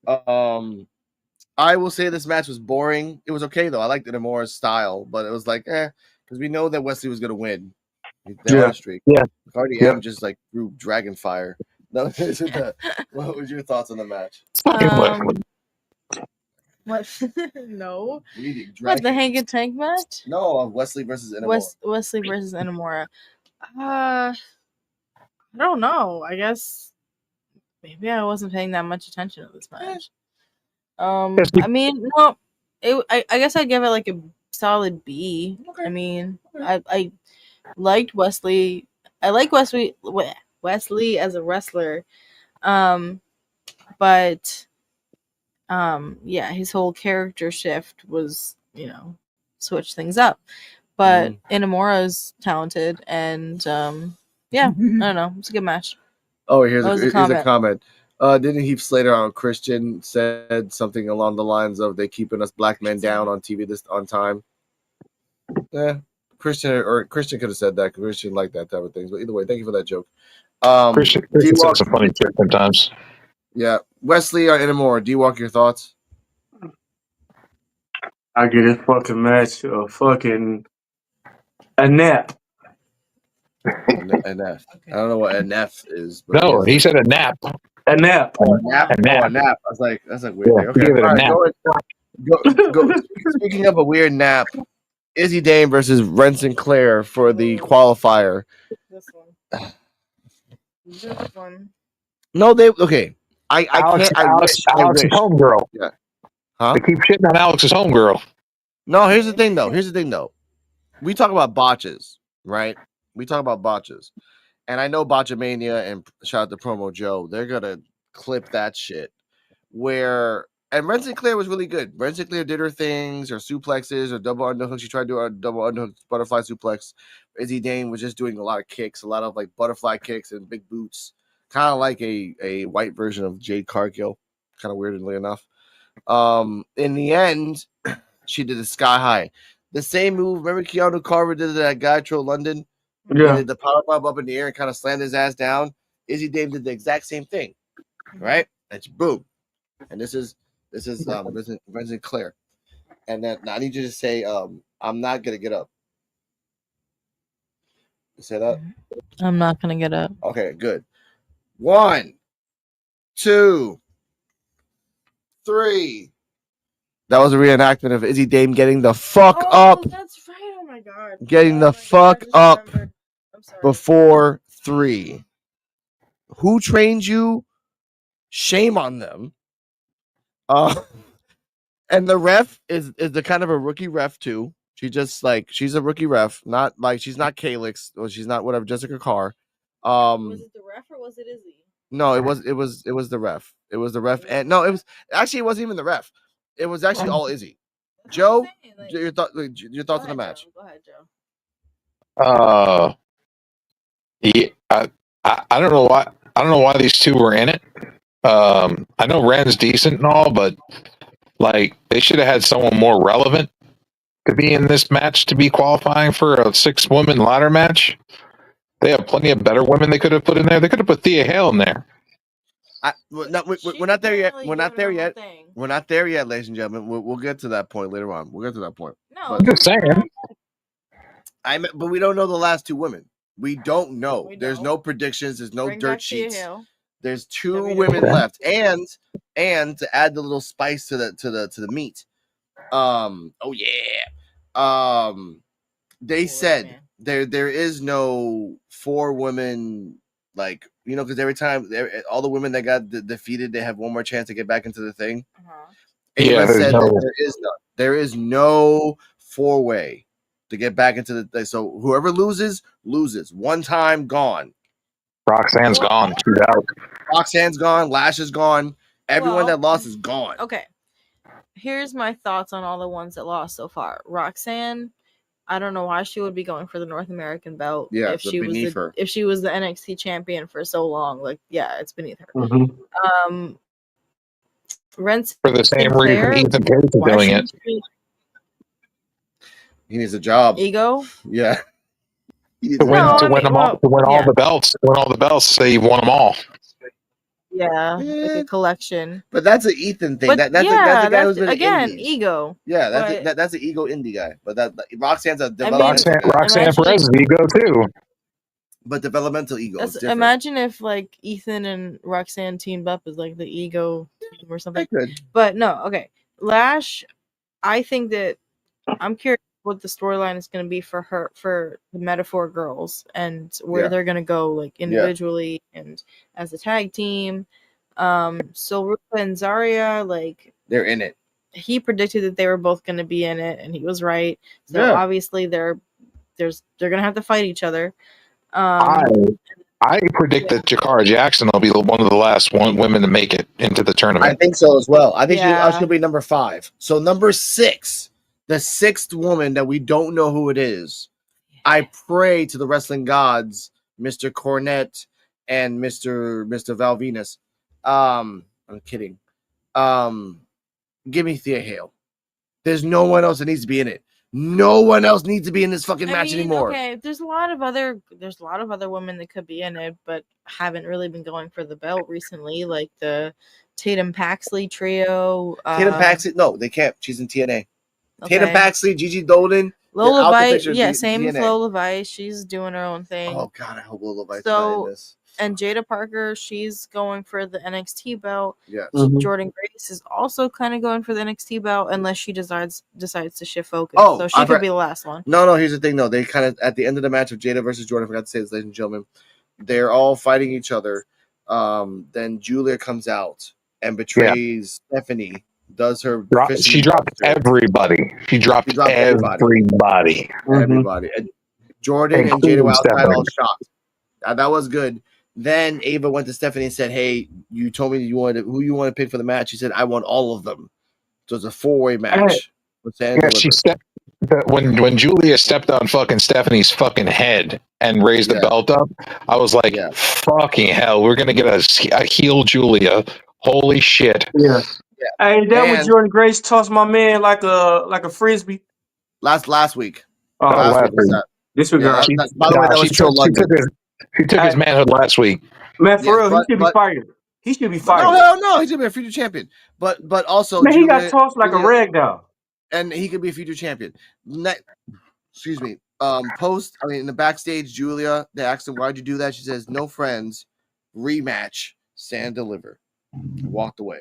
I will say this match was boring. It was okay though. I liked Inamura's style, but it was like, because we know that Wesley was gonna win. They're on a streak. Yeah. Cardi M just like threw dragon fire. No, what was your thoughts on the match? What? No. What, the Hank and Tank match? No, Wesley versus Inamura. Wesley versus Inamura. I don't know. I guess maybe I wasn't paying that much attention to this match. I mean, no. I guess I'd give it like a solid B. Okay. I mean, okay. I liked Wesley. I like Wesley as a wrestler. But yeah, his whole character shift was switch things up. But Inamura's talented, and yeah, I don't know. It's a good match. Oh, here's a comment. Didn't Heath Slater on Christian said something along the lines of they keeping us black men down on TV this on time? Yeah, Christian could have said that because Christian liked that type of things. But either way, thank you for that joke. Christian says some funny shit sometimes. Yeah, Wesley or Inamura, D-Walk, your thoughts? I get this fucking match a fucking a nap. An F. I don't know what an F is. But No, he said a nap. A nap. Oh, a nap. A nap. Oh, a nap. I was like, that's like weird. Yeah, Thing. Okay, give it a nap. Go. Speaking of a weird nap, Izzy Dame versus Ren Sinclair for the qualifier. This one. No, they okay. I Alex, can't. Alex's wish. homegirl. Yeah. Huh? They keep shitting on Alex's homegirl. No, here's the thing though. We talk about botches, right? We talk about botches. And I know Botchamania and shout out to Promo Joe, they're gonna clip that shit. And Ren Sinclair was really good. Ren Sinclair did her things, her suplexes, her double underhook. She tried to do a double underhook butterfly suplex. Izzy Dame was just doing a lot of kicks, a lot of like butterfly kicks and big boots, kind of like a white version of Jade Cargill. Kind of weirdly enough. In the end, she did the sky high. The same move. Remember Keanu Carver did that guy Tro London? Yeah. He did the power bomb up in the air and kind of slammed his ass down. Izzy Dame did the exact same thing. Right? It's boom. And this is Ren Sinclair. And then I need you to say, I'm not gonna get up. You say that? I'm not gonna get up. Okay, good. 1, 2, 3. That was a reenactment of Izzy Dame getting the fuck up. That's right. Oh my god. Getting the fuck up before 3. Who trained you? Shame on them. And the ref is the kind of a rookie ref too. She's a rookie ref, not like she's not Calix or she's not whatever Jessica Carr. Was it the ref or was it Izzy? No, it was the ref. It was the ref, and no, it wasn't even the ref. It was actually all Izzy. Joe, your thoughts on the match? Go ahead, Joe. Yeah, I don't know why. I don't know why these two were in it. I know Ren's decent and all, but like they should have had someone more relevant to be in this match to be qualifying for a 6-woman ladder match. They have plenty of better women they could have put in there. They could have put Thea Hale in there. We're not there yet. We're not there yet. We're not there yet, ladies and gentlemen. We'll get to that point later on. We'll get to that point. No, I'm just saying. But we don't know the last 2 women. We don't know. There's no predictions. There's no dirt sheets. There's 2 women left, and to add the little spice to the meat. They said there is no 4 women, like, because every time all the women that got defeated, they have one more chance to get back into the thing. Yeah, said that there is no 4-way to get back into the thing. So whoever loses. One time, gone. Roxanne's gone. She's out. Roxanne's gone. Lash is gone. Everyone that lost is gone. Okay. Here's my thoughts on all the ones that lost so far. Roxanne, I don't know why she would be going for the North American belt. Yeah, if she was the NXT champion for so long. Like, yeah, it's beneath her. Mm-hmm. For the same reason Ethan Page is doing it. He needs a job. Ego? Yeah. To win all the belts. To win all the belts, say you won them all. Yeah, like a collection. But that's an Ethan thing. That's the guy who's been again ego. Yeah, that's an ego indie guy. But Roxanne's a developmental. Roxanne Perez is ego too. But developmental ego. Imagine if like Ethan and Roxanne teamed up as like the ego team or something. But no, okay. Lash, I think that I'm curious what the storyline is going to be for her, for the Metaphor girls, and where they're going to go, like individually and as a tag team. So Ruka and Zarya, like, they're in it. He predicted that they were both going to be in it, and he was right. So obviously they're going to have to fight each other. I predict that Jakara Jackson will be one of the last women to make it into the tournament. I think so as well. I think she'll be number 5. So number 6. the sixth woman that we don't know who it is. I pray to the wrestling gods, Mr. Cornette and Mr. Val Venus. I'm kidding. Give me Thea Hale. There's no one else that needs to be in it. No one else needs to be in this fucking match anymore. Okay, there's a lot of other women that could be in it, but haven't really been going for the belt recently, like the Tatum Paxley trio. Tatum Paxley, no, they can't. She's in TNA. Okay. Tatum Paxley, Gigi Dolan, Lola Vice, same with Lola Vice. She's doing her own thing. Oh God, I hope Lola Vice is in this. And Jada Parker, she's going for the NXT belt. Yeah. Jordan Grace is also kind of going for the NXT belt, unless she decides to shift focus. Oh, so she could be the last one. No. Here's the thing, though. They kind of at the end of the match of Jada versus Jordan. I forgot to say this, ladies and gentlemen. They're all fighting each other. Then Julia comes out and betrays Stephanie. Does her? She dropped everybody. She dropped everybody. Everybody. And Jordan and Jada were outside all shocked. That was good. Then Ava went to Stephanie and said, "Hey, you told me who you want to pick for the match." She said, "I want all of them." So it's a 4-way match. She stepped when Julia stepped on fucking Stephanie's fucking head and raised the belt up. I was like, "Fucking hell, we're gonna get a heel Julia." Holy shit! Yeah. Hey, that was Jordan Grace tossed my man like a frisbee. Last week. Last week. Disregard. By the way, that was Joe London. He took his manhood last week. Man, for real, he should be fired. He should be fired. No, he's gonna be a future champion. But also, man, he got tossed like a rag doll, and he could be a future champion. Excuse me. In the backstage, Julia, they asked him, "Why'd you do that?" She says, "No friends, rematch, stand deliver." Walked away.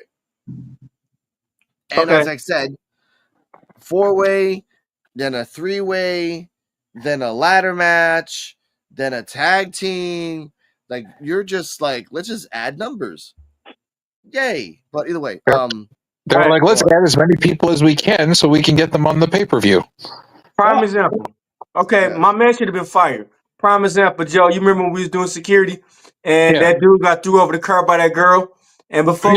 And as I said, 4-way, then a 3-way, then a ladder match, then a tag team. Like, you're just like, let's just add numbers. Yay. But either way, they're like, let's add as many people as we can so we can get them on the pay-per-view. Prime example. Okay, my man should have been fired. Prime example, Joe, you remember when we was doing security and that dude got threw over the car by that girl, and before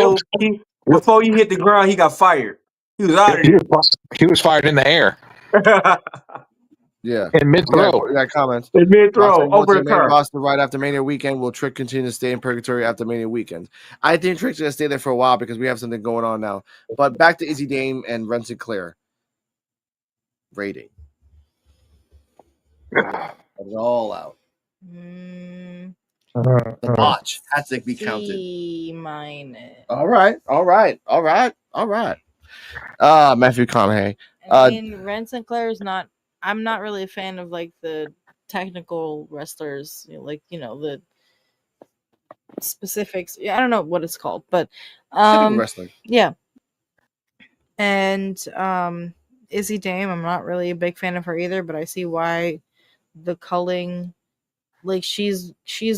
he hit the ground, he got fired. He was out of there. He was fired in the air. Yeah. In mid-throw. That comment. In mid-throw, over the car. Roster right after Mania weekend. Will Trick continue to stay in purgatory after Mania weekend? I think Trick's going to stay there for a while because we have something going on now. But back to Izzy Dame and Ren Sinclair. Rating. It's all out. The botch has to be counted. C-. All right. Matthew McConaughey. Ren Sinclair is not. I'm not really a fan of like the technical wrestlers, the specifics. I don't know what it's called, but wrestling. Yeah. And Izzy Dame, I'm not really a big fan of her either, but I see why the culling, like she's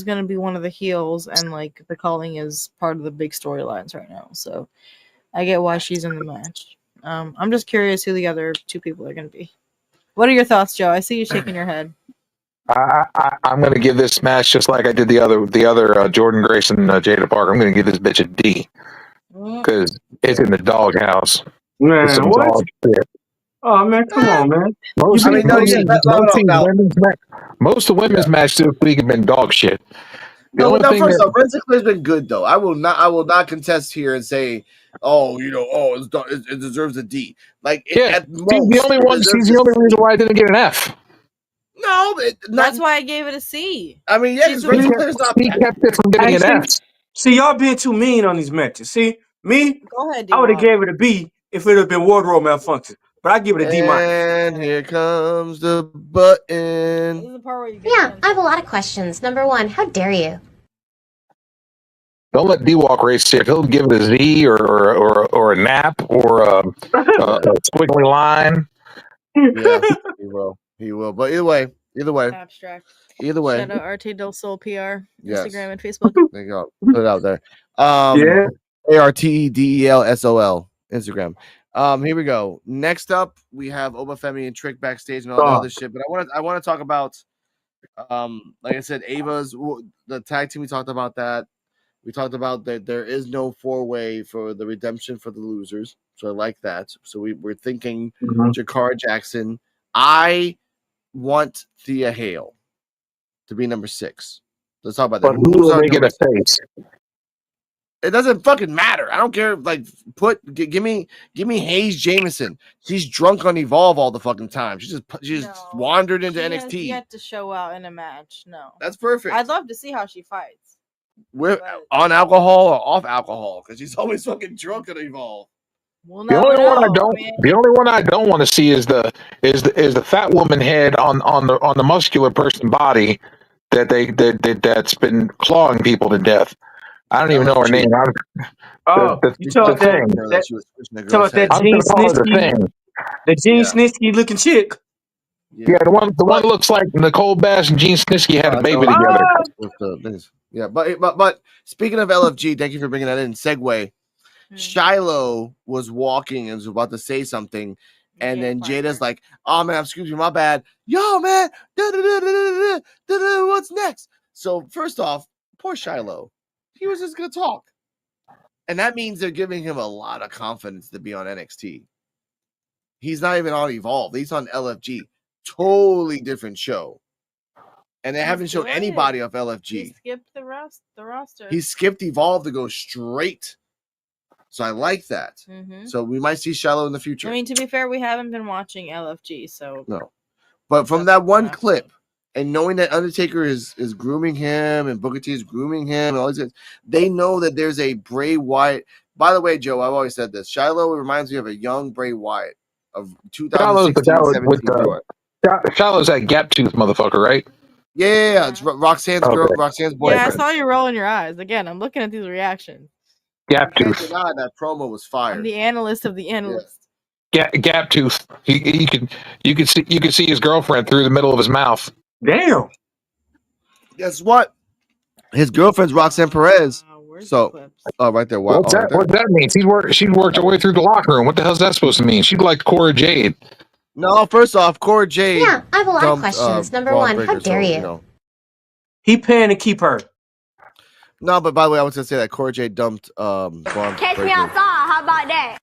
gonna be one of the heels, and like the culling is part of the big storylines right now. So I get why she's in the match. I'm just curious who the other two people are gonna be. What are your thoughts, Joe? I see you shaking your head. I'm going to give this match just like I did the other Jordan Grace and Jada Parker. I'm going to give this bitch a D because it's in the doghouse. Man, what? Oh man, come on, man. Most of women's matches this week have been dog shit. First off, Ren Sinclair's been good though. I will not contest here and say, it deserves a D. At most, she's the only reason why I didn't get an F. No, that's why I gave it a C. I mean, yeah, because Ren Sinclair's not. He kept it from getting an F. See, y'all being too mean on these matches. See, me, go ahead. I would have gave it a B if it would have been wardrobe malfunction. But I give it a D-. And here comes the button. This is the part where you I have a lot of questions. Number one, how dare you? Don't let D-Walk race here. He'll give it a Z or a nap or a squiggly line. Yeah, he will. But either way. Abstract. Either way. Shout out RT Del Sol PR, Instagram and Facebook. There you go. Put it out there. ARTDELSOL Instagram. Here we go. Next up, we have Obafemi and Trick backstage and all that other shit. But I want to talk about, like I said, Ava's the tag team. We talked about that. We talked about that there is no 4-way for the redemption for the losers. So I like that. So we're thinking Jakara Jackson. I want Thea Hale to be number 6. Let's talk about that. But who Who's will our they get number a face? It doesn't fucking matter. I don't care. Like, give me Hayes Jameson. She's drunk on Evolve all the fucking time. She just wandered into NXT. She had to show out in a match. No, that's perfect. I'd love to see how she fights. We're on alcohol or off alcohol because she's always fucking drunk at Evolve. We'll The only one I don't want to see is the fat woman head on the muscular person body that's been clawing people to death. I don't even know her name. You talking about that Gene Snitsky, the Gene Snitsky looking chick? Yeah, the one looks like Nicole Bass and Gene Snitsky had a baby together. Yeah, but speaking of LFG, thank you for bringing that in. Segue. Shiloh was walking and was about to say something, and then Jada's like, "Oh man, excuse me, my bad. Yo, man, what's next?" So first off, poor Shiloh, he was just gonna talk, and that means they're giving him a lot of confidence to be on NXT. He's not even on Evolve; he's on LFG, totally different show, and they haven't shown anybody off LFG. He skipped the roster. He skipped Evolve to go straight. So I like that. So we might see Shiloh in the future. I mean, to be fair, we haven't been watching LFG, so no. But from that one clip, and knowing that Undertaker is grooming him and Booker T is grooming him, and all these things, they know that there's a Bray Wyatt. By the way, Joe, I've always said this. Shiloh reminds me of a young Bray Wyatt of 2016-17. Shiloh's that gap tooth motherfucker, right? Yeah. It's Roxanne's girl, Roxanne's boyfriend. Yeah, I saw you rolling your eyes. Again, I'm looking at these reactions. Gap tooth. That promo was fire. I'm the analyst of the analyst. Gap tooth. You could see his girlfriend through the middle of his mouth. Damn. Guess what? His girlfriend's Roxanne Perez. So, right there. What's that mean? She worked her way through the locker room. What the hell's that supposed to mean? She liked Cora Jade. No, first off, Cora Jade. Yeah, I have a lot of questions. Number one, how dare you? He paying to keep her. No, but by the way, I was gonna say that Cora Jade dumped Catch me outside. How about that?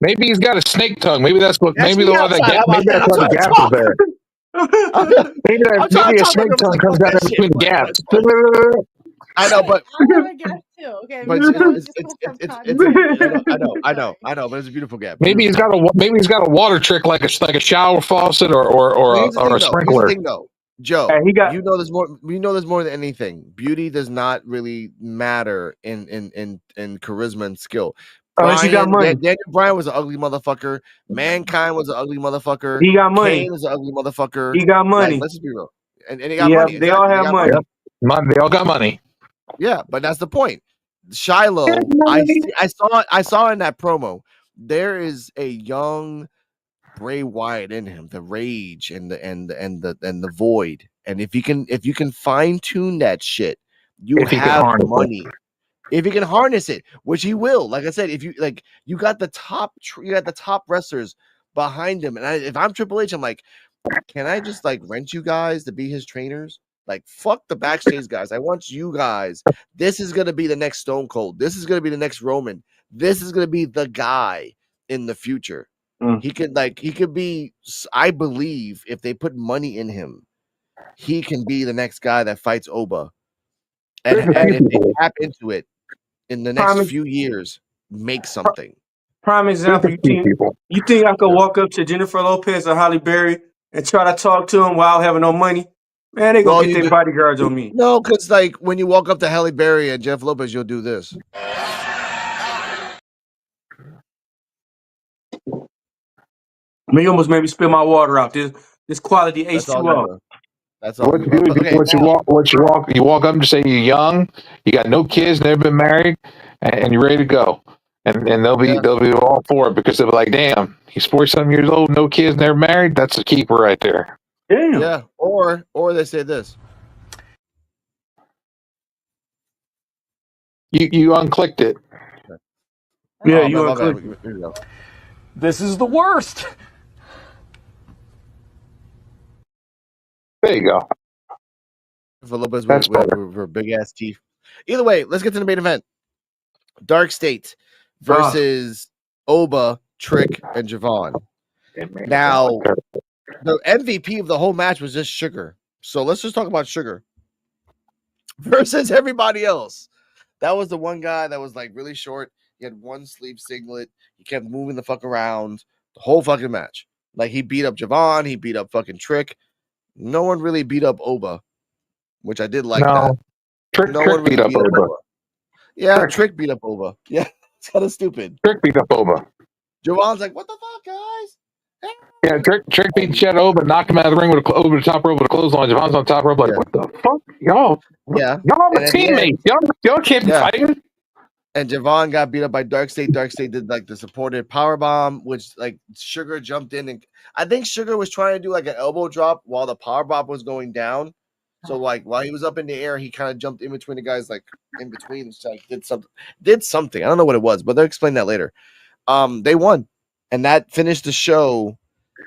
Maybe he's got a snake tongue. Maybe that's what. Maybe the one that gap. Maybe that's why the gap was there. Maybe a snake tongue comes out in between the gaps. I know, but I know, but it's a beautiful gap. Maybe he's got a water trick like a shower faucet or a sprinkler. Here's the thing, though. Joe, you know there's more. We know there's more than anything. Beauty does not really matter in charisma and skill. Unless you got money. Daniel Bryan was an ugly motherfucker. Mankind was an ugly motherfucker. He got money. Kane was an ugly motherfucker. He got money. Like, let's just be real. And he got money. They all have money. They all got money. Yeah, but that's the point. Shiloh, I saw in that promo, there is a young Bray Wyatt in him, the rage and the void. And if you can fine tune that shit, you have money. If he can harness it, which he will, like I said, if you like, you got the top wrestlers behind him, and if I'm Triple H, I'm like, can I just like rent you guys to be his trainers? Like, fuck the backstage guys. I want you guys. This is gonna be the next Stone Cold. This is gonna be the next Roman. This is gonna be the guy in the future. He could be. I believe if they put money in him, he can be the next guy that fights Oba. And if they tap into it in the next few years, make something. Prime example. You think I could walk up to Jennifer Lopez or Halle Berry and try to talk to him while having no money? Man, they gonna get their bodyguards on me. No, because like when you walk up to Halle Berry and Jeff Lopez, you'll do this. You almost made me spill my water out. This quality H2O. That's all. You walk up and say you're young, you got no kids, never been married, and you're ready to go. And they'll be all for it because they'll be like, damn, he's 40-something years old, no kids, never married. That's a keeper right there. Damn. Yeah. Or they say this. You unclicked it. Yeah, you unclicked it. This is the worst. There you go. For Lopez with big ass teeth. Either way, let's get to the main event. Dark State versus Oba, Trick, and Javon. Now, the MVP of the whole match was just Sugar. So let's just talk about Sugar versus everybody else. That was the one guy that was like really short. He had one sleeve singlet. He kept moving the fuck around the whole fucking match. Like he beat up Javon. He beat up fucking Trick. No one really beat up Oba, which I did like that. Trick beat up Oba. Yeah, Trick beat up Oba. Yeah, it's kind of stupid. Trick beat up Oba. Javon's like, what the fuck, guys? Yeah, Trick beat Chet Oba, knocked him out of the ring over the top rope with a clothesline. Javon's on top rope, like, what the fuck, y'all? Yeah, y'all are teammates. Y'all can't be fighting. And Javon got beat up by Dark State. Dark State did like the supported power bomb, which like Sugar jumped in, and I think Sugar was trying to do like an elbow drop while the power bomb was going down. So like while he was up in the air, he kind of jumped in between the guys, like in between, so like, did something. I don't know what it was, but they'll explain that later. They won, and that finished the show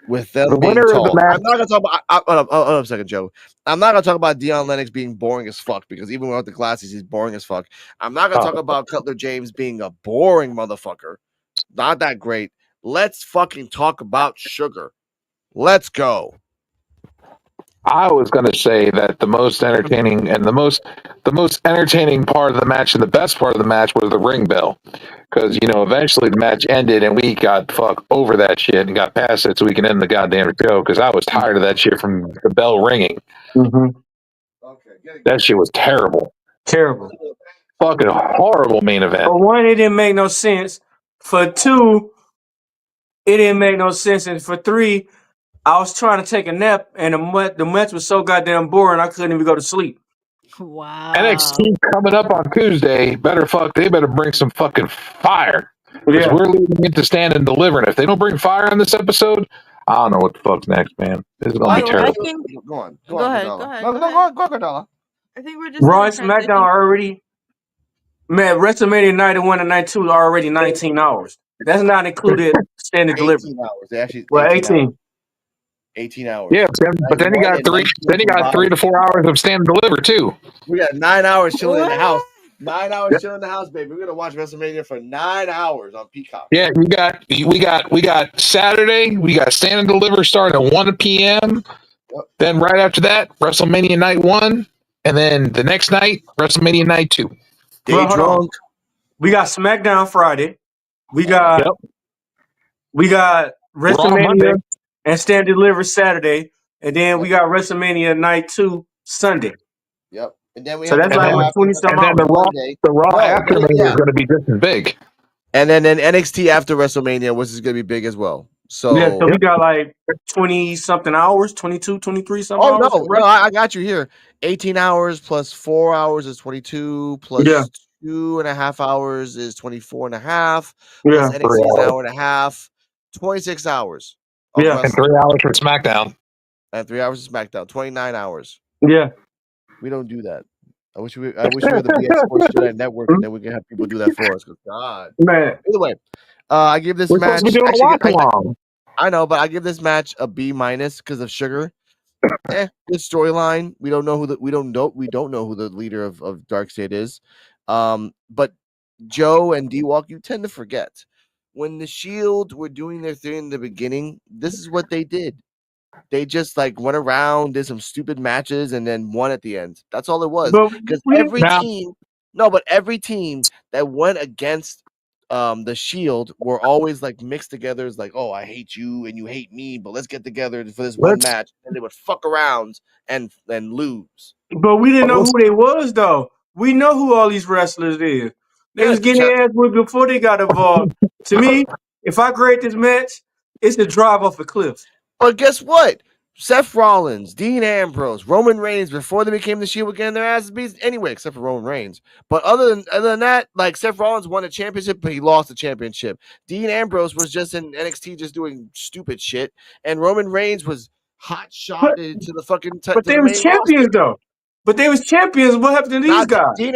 with them being tall. I'm not gonna talk about. Hold up a second, Joe. I'm not gonna talk about Deion Lennox being boring as fuck, because even without the glasses, he's boring as fuck. I'm not gonna talk about Cutler James being a boring motherfucker. Not that great. Let's fucking talk about Sugar. Let's go. I was going to say that the most entertaining and the most entertaining part of the match and the best part of the match was the ring bell, because eventually the match ended and we got over that shit and got past it so we can end the goddamn show, because I was tired of that shit from the bell ringing. Mm-hmm. That shit was terrible. Fucking horrible main event. For one, it didn't make no sense. For two, it didn't make no sense, and for three, I was trying to take a nap, and the match was so goddamn boring, I couldn't even go to sleep. Wow. NXT coming up on Tuesday. They better bring some fucking fire. Because we're leading into Stand and Deliver, and if they don't bring fire on this episode, I don't know what the fuck's next, man. This is gonna be terrible. Go on. Go ahead. Go on, Cordella. I think we're just Raw and SmackDown already. Man, WrestleMania night 1 and night 2 are already 19 hours. That's not included Stand and Deliver. 18 hours. They actually 18. 18 hours. Yeah, but then you got 3 to 4 hours of Stand and Deliver too. We got 9 hours chilling in the house. 9 hours chilling in the house, baby. We're gonna watch WrestleMania for 9 hours on Peacock. Yeah, we got Saturday. We got Stand and Deliver starting at 1 p.m. Yep. Then right after that, WrestleMania night 1, and then the next night, WrestleMania night 2. Day drunk. We got SmackDown Friday. We got WrestleMania and Stand and Deliver Saturday, and then we got WrestleMania night 2 Sunday. Yep. And then we so that's like 20-some hours. The Raw after Mania is going to be just as big. And then NXT after WrestleMania, which is going to be big as well. So we got like 20-something hours, 22, 23 something hours. Oh, no, I got you here. 18 hours plus 4 hours is 22, plus 2.5 hours is 24 and a half. Plus NXT is an hour and a half. 26 hours. Yeah, and 3 hours for SmackDown. And 3 hours of SmackDown. 29 hours. Yeah. We don't do that. I wish we were the BX Sports Today Network, and then we can have people do that for us. God, man. Either way, I give this match. I know, but I give this match a B- because of Sugar. Good storyline. We don't know who the leader of Dark State is. But Joe and D-Walk, you tend to forget when the Shield were doing their thing in the beginning. This is what they did. They just like went around, did some stupid matches, and then won at the end. That's all it was. Because every team that went against the Shield were always like mixed together as like, oh, I hate you and you hate me, but let's get together for this one match. And they would fuck around and lose. But we didn't know who they was though. We know who all these wrestlers is. They was getting their ass whipped before they got involved. To me, if I grade this match, it's the drive off a cliff. But guess what? Seth Rollins, Dean Ambrose, Roman Reigns, before they became the Shield, were getting their asses beat anyway, except for Roman Reigns. But other than that, like Seth Rollins won a championship, but he lost the championship. Dean Ambrose was just in NXT, just doing stupid shit, and Roman Reigns was hot shotted to the fucking. But they were champions though. But they was champions. What happened to these guys? Dean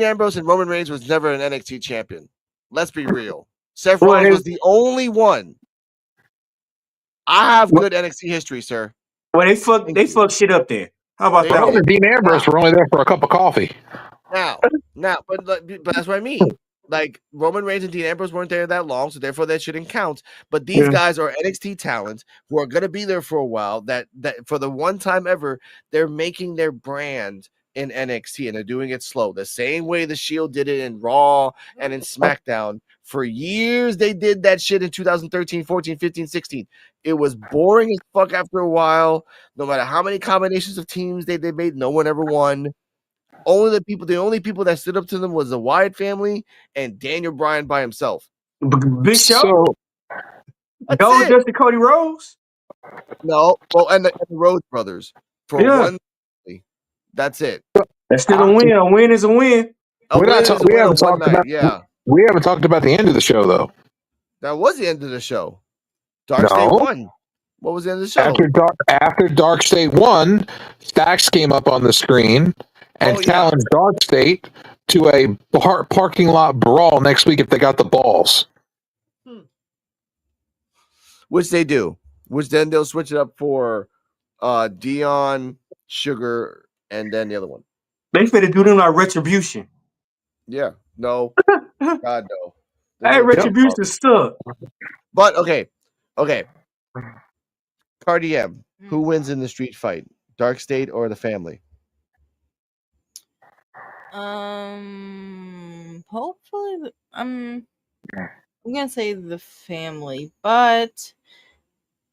Ambrose and Roman Reigns was never an NXT champion. Let's be real. Seth Rollins was the only one. I have good NXT history, sir. Well, they fucked shit up there. How about that? Dean Ambrose were only there for a cup of coffee. Now, but that's what I mean. Like Roman Reigns and Dean Ambrose weren't there that long, so therefore that shouldn't count. But these guys are NXT talent who are gonna be there for a while. That for the one time ever, they're making their brand in NXT and they're doing it slow. The same way the Shield did it in Raw and in SmackDown. For years, they did that shit in 2013, 14, 15, 16. It was boring as fuck after a while. No matter how many combinations of teams they made, no one ever won. The only people that stood up to them was the Wyatt family and Daniel Bryan by himself. Big Show? That's That was it. just the Cody Rhodes? No, well, and the Rhodes brothers for one. That's it. That's still a win. A win is a win. We haven't talked about the end of the show though. That was the end of the show. Dark State won. What was the end of the show? After Dark State won, Stacks came up on the screen and challenged Dark State to a parking lot brawl next week if they got the balls. Which they do. Which then they'll switch it up for Dion, Sugar, and then the other one. They finna do them like Retribution. Yeah. No. God, no. Hey, Retribution stuck. But, okay. Cardi M, who wins in the street fight? Dark State or the family? Hopefully, I'm gonna say the family, but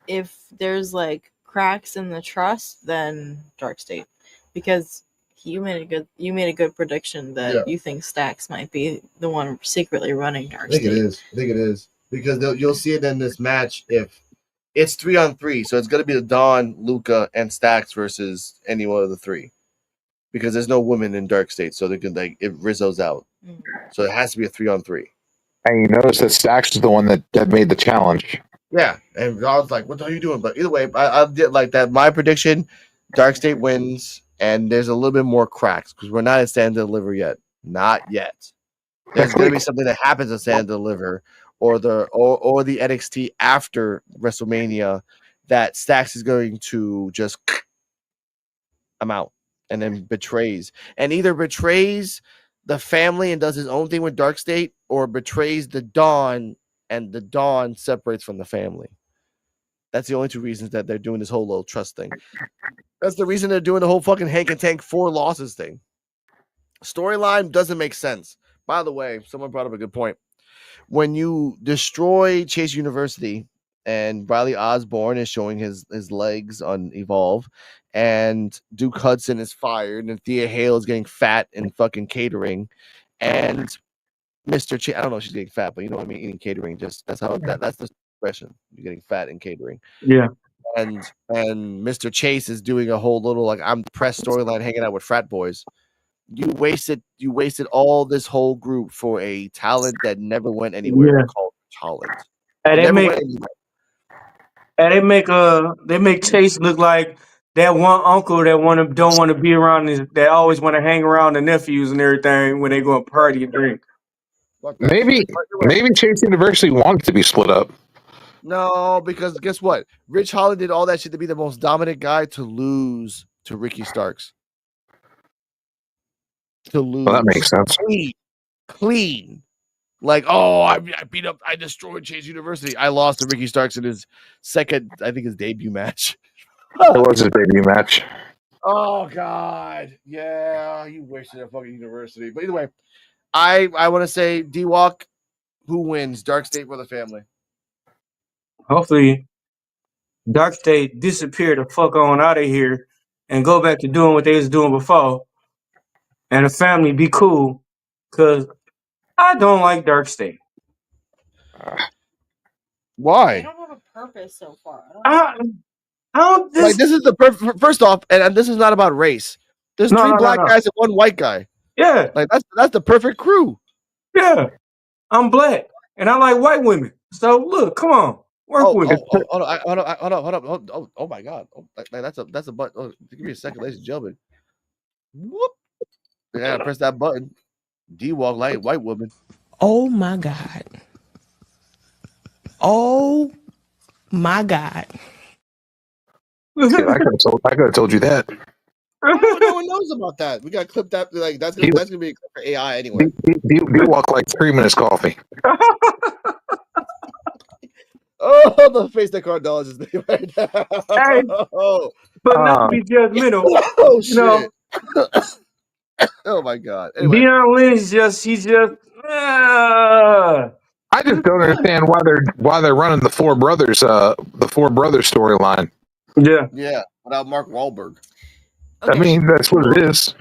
if there's like cracks in the trust, then Dark State, because you made a good prediction that you think Stacks might be the one secretly running Dark State. I think it is because you'll see it in this match if it's 3-on-3, so it's gonna be the Dawn, Luca, and Stacks versus any one of the three. Because there's no women in Dark State, so they can if Rizzo's out, so it has to be a 3-on-3. And you notice that Stacks is the one that made the challenge. Yeah, and I was like, "What the hell are you doing?" But either way, I did like that. My prediction: Dark State wins, and there's a little bit more cracks because we're not at Stand and Deliver yet. Not yet. There's going to be something that happens at Stand and Deliver, or the NXT after WrestleMania that Stacks is going to just I'm out. And then betrays the family and does his own thing with Dark State, or betrays the Dawn and the Dawn separates from the family. That's the only two reasons that they're doing this whole little trust thing. That's the reason they're doing the whole fucking Hank and Tank 4 losses thing. Storyline doesn't make sense. By the way, someone brought up a good point. When you destroy Chase University and Riley Osborne is showing his legs on Evolve, and Duke Hudson is fired, and Thea Hale is getting fat in fucking catering, and Mr. Chase, I don't know if she's getting fat, but you know what I mean, eating catering, just that's the expression. You're getting fat in catering. Yeah. And Mr. Chase is doing a whole little like I'm depressed storyline hanging out with frat boys. You wasted all this whole group for a talent that never went anywhere called talent. They make Chase look like that one uncle that don't want to be around that always want to hang around the nephews and everything when they go and party and drink. Maybe Chase University wants to be split up. No, because guess what? Rich Holland did all that shit to be the most dominant guy to lose to Ricky Starks. To lose. Well, that makes sense. Clean. Like, I destroyed Chase University. I lost to Ricky Starks in his his debut match. It was his debut match. Oh, God. Yeah, you wasted a fucking university. But either way, I want to say D-Walk, who wins? Dark State or the family? Hopefully, Dark State disappear the fuck on out of here and go back to doing what they was doing before. And the family be cool. Because I don't like Dark State. Why? They don't have a purpose so far. This is the perfect. First off, and this is not about race. There's three black guys and one white guy. Yeah, like that's the perfect crew. Yeah, I'm black and I like white women. So look, come on, work with me. Hold on. Oh my God, that's a button. Oh, give me a second, ladies and gentlemen. Whoop! I gotta press that button. D-Walk like white woman. Oh my God. Oh my God. I could have told you that. knows about that? We got to clip that. Like that's gonna be a clip for AI anyway. You walk like screaming his coffee. Oh, the face that Cardell is his name right now. Hey, but not to be judgmental. Oh shit! Oh my god! Anyway, Deion Lynch he's just. I just don't understand why they're running the four brothers storyline. Yeah, without Mark Wahlberg. Okay. I mean, that's what it is.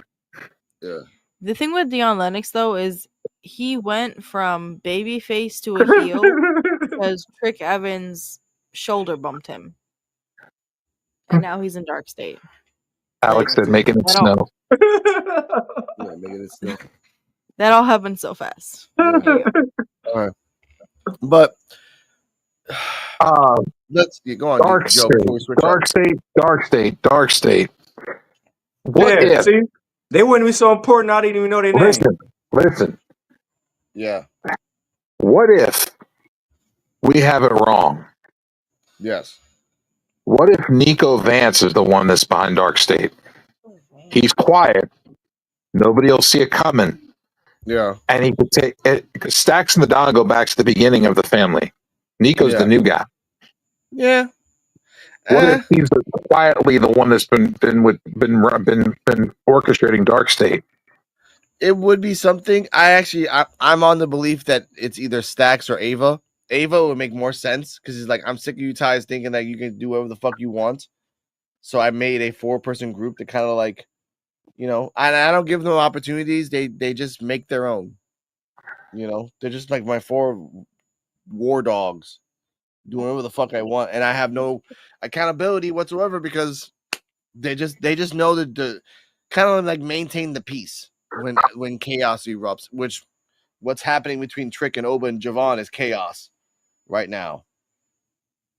Yeah. The thing with Deion Lennox though is he went from babyface to a heel because Trick Evans shoulder bumped him, and now he's in Dark State. Alex said, "Making it snow." Yeah, making it snow. That all happened so fast. All right, but let's go on. Dark State. What if? See, they wouldn't be so important. I didn't even know their name. Listen. Yeah. What if we have it wrong? Yes. What if Nico Vance is the one that's behind Dark State? He's quiet. Nobody will see it coming. Yeah. And he could take it because Stax and the Don go back to the beginning of the family. Nico's the new guy. Yeah. What if he's quietly the one that's been orchestrating Dark State? It would be something. I'm on the belief that it's either Stax or Ava. Ava would make more sense because he's like, I'm sick of you guys thinking that you can do whatever the fuck you want. So I made a 4-person group to kind of like, and I don't give them opportunities. They just make their own. They're just like my 4 war dogs doing whatever the fuck I want, and I have no accountability whatsoever because they just know that the kind of like maintain the peace when chaos erupts. Which what's happening between Trick and Oba and Javon is chaos right now,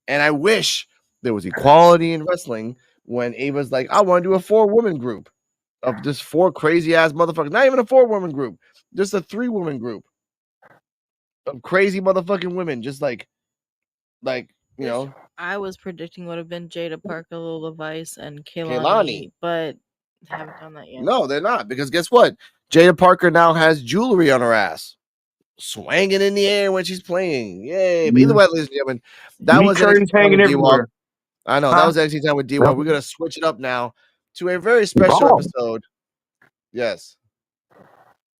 and I wish there was equality in wrestling when Ava's like, I want to do a 4-woman group of just 4 crazy ass motherfuckers. Not even a 4-woman group, just a 3-woman group of crazy motherfucking women, just like I was predicting would have been Jada Parker, Lola Vice, and Kaylani, but haven't done that yet. No, they're not, because guess what? Jada Parker now has jewelry on her ass, swanging in the air when she's playing. Yay! But either way, ladies and gentlemen, that was NXT hanging everywhere. I know that was NXT time with D-Walk. We're gonna switch it up now to a very special episode. Yes,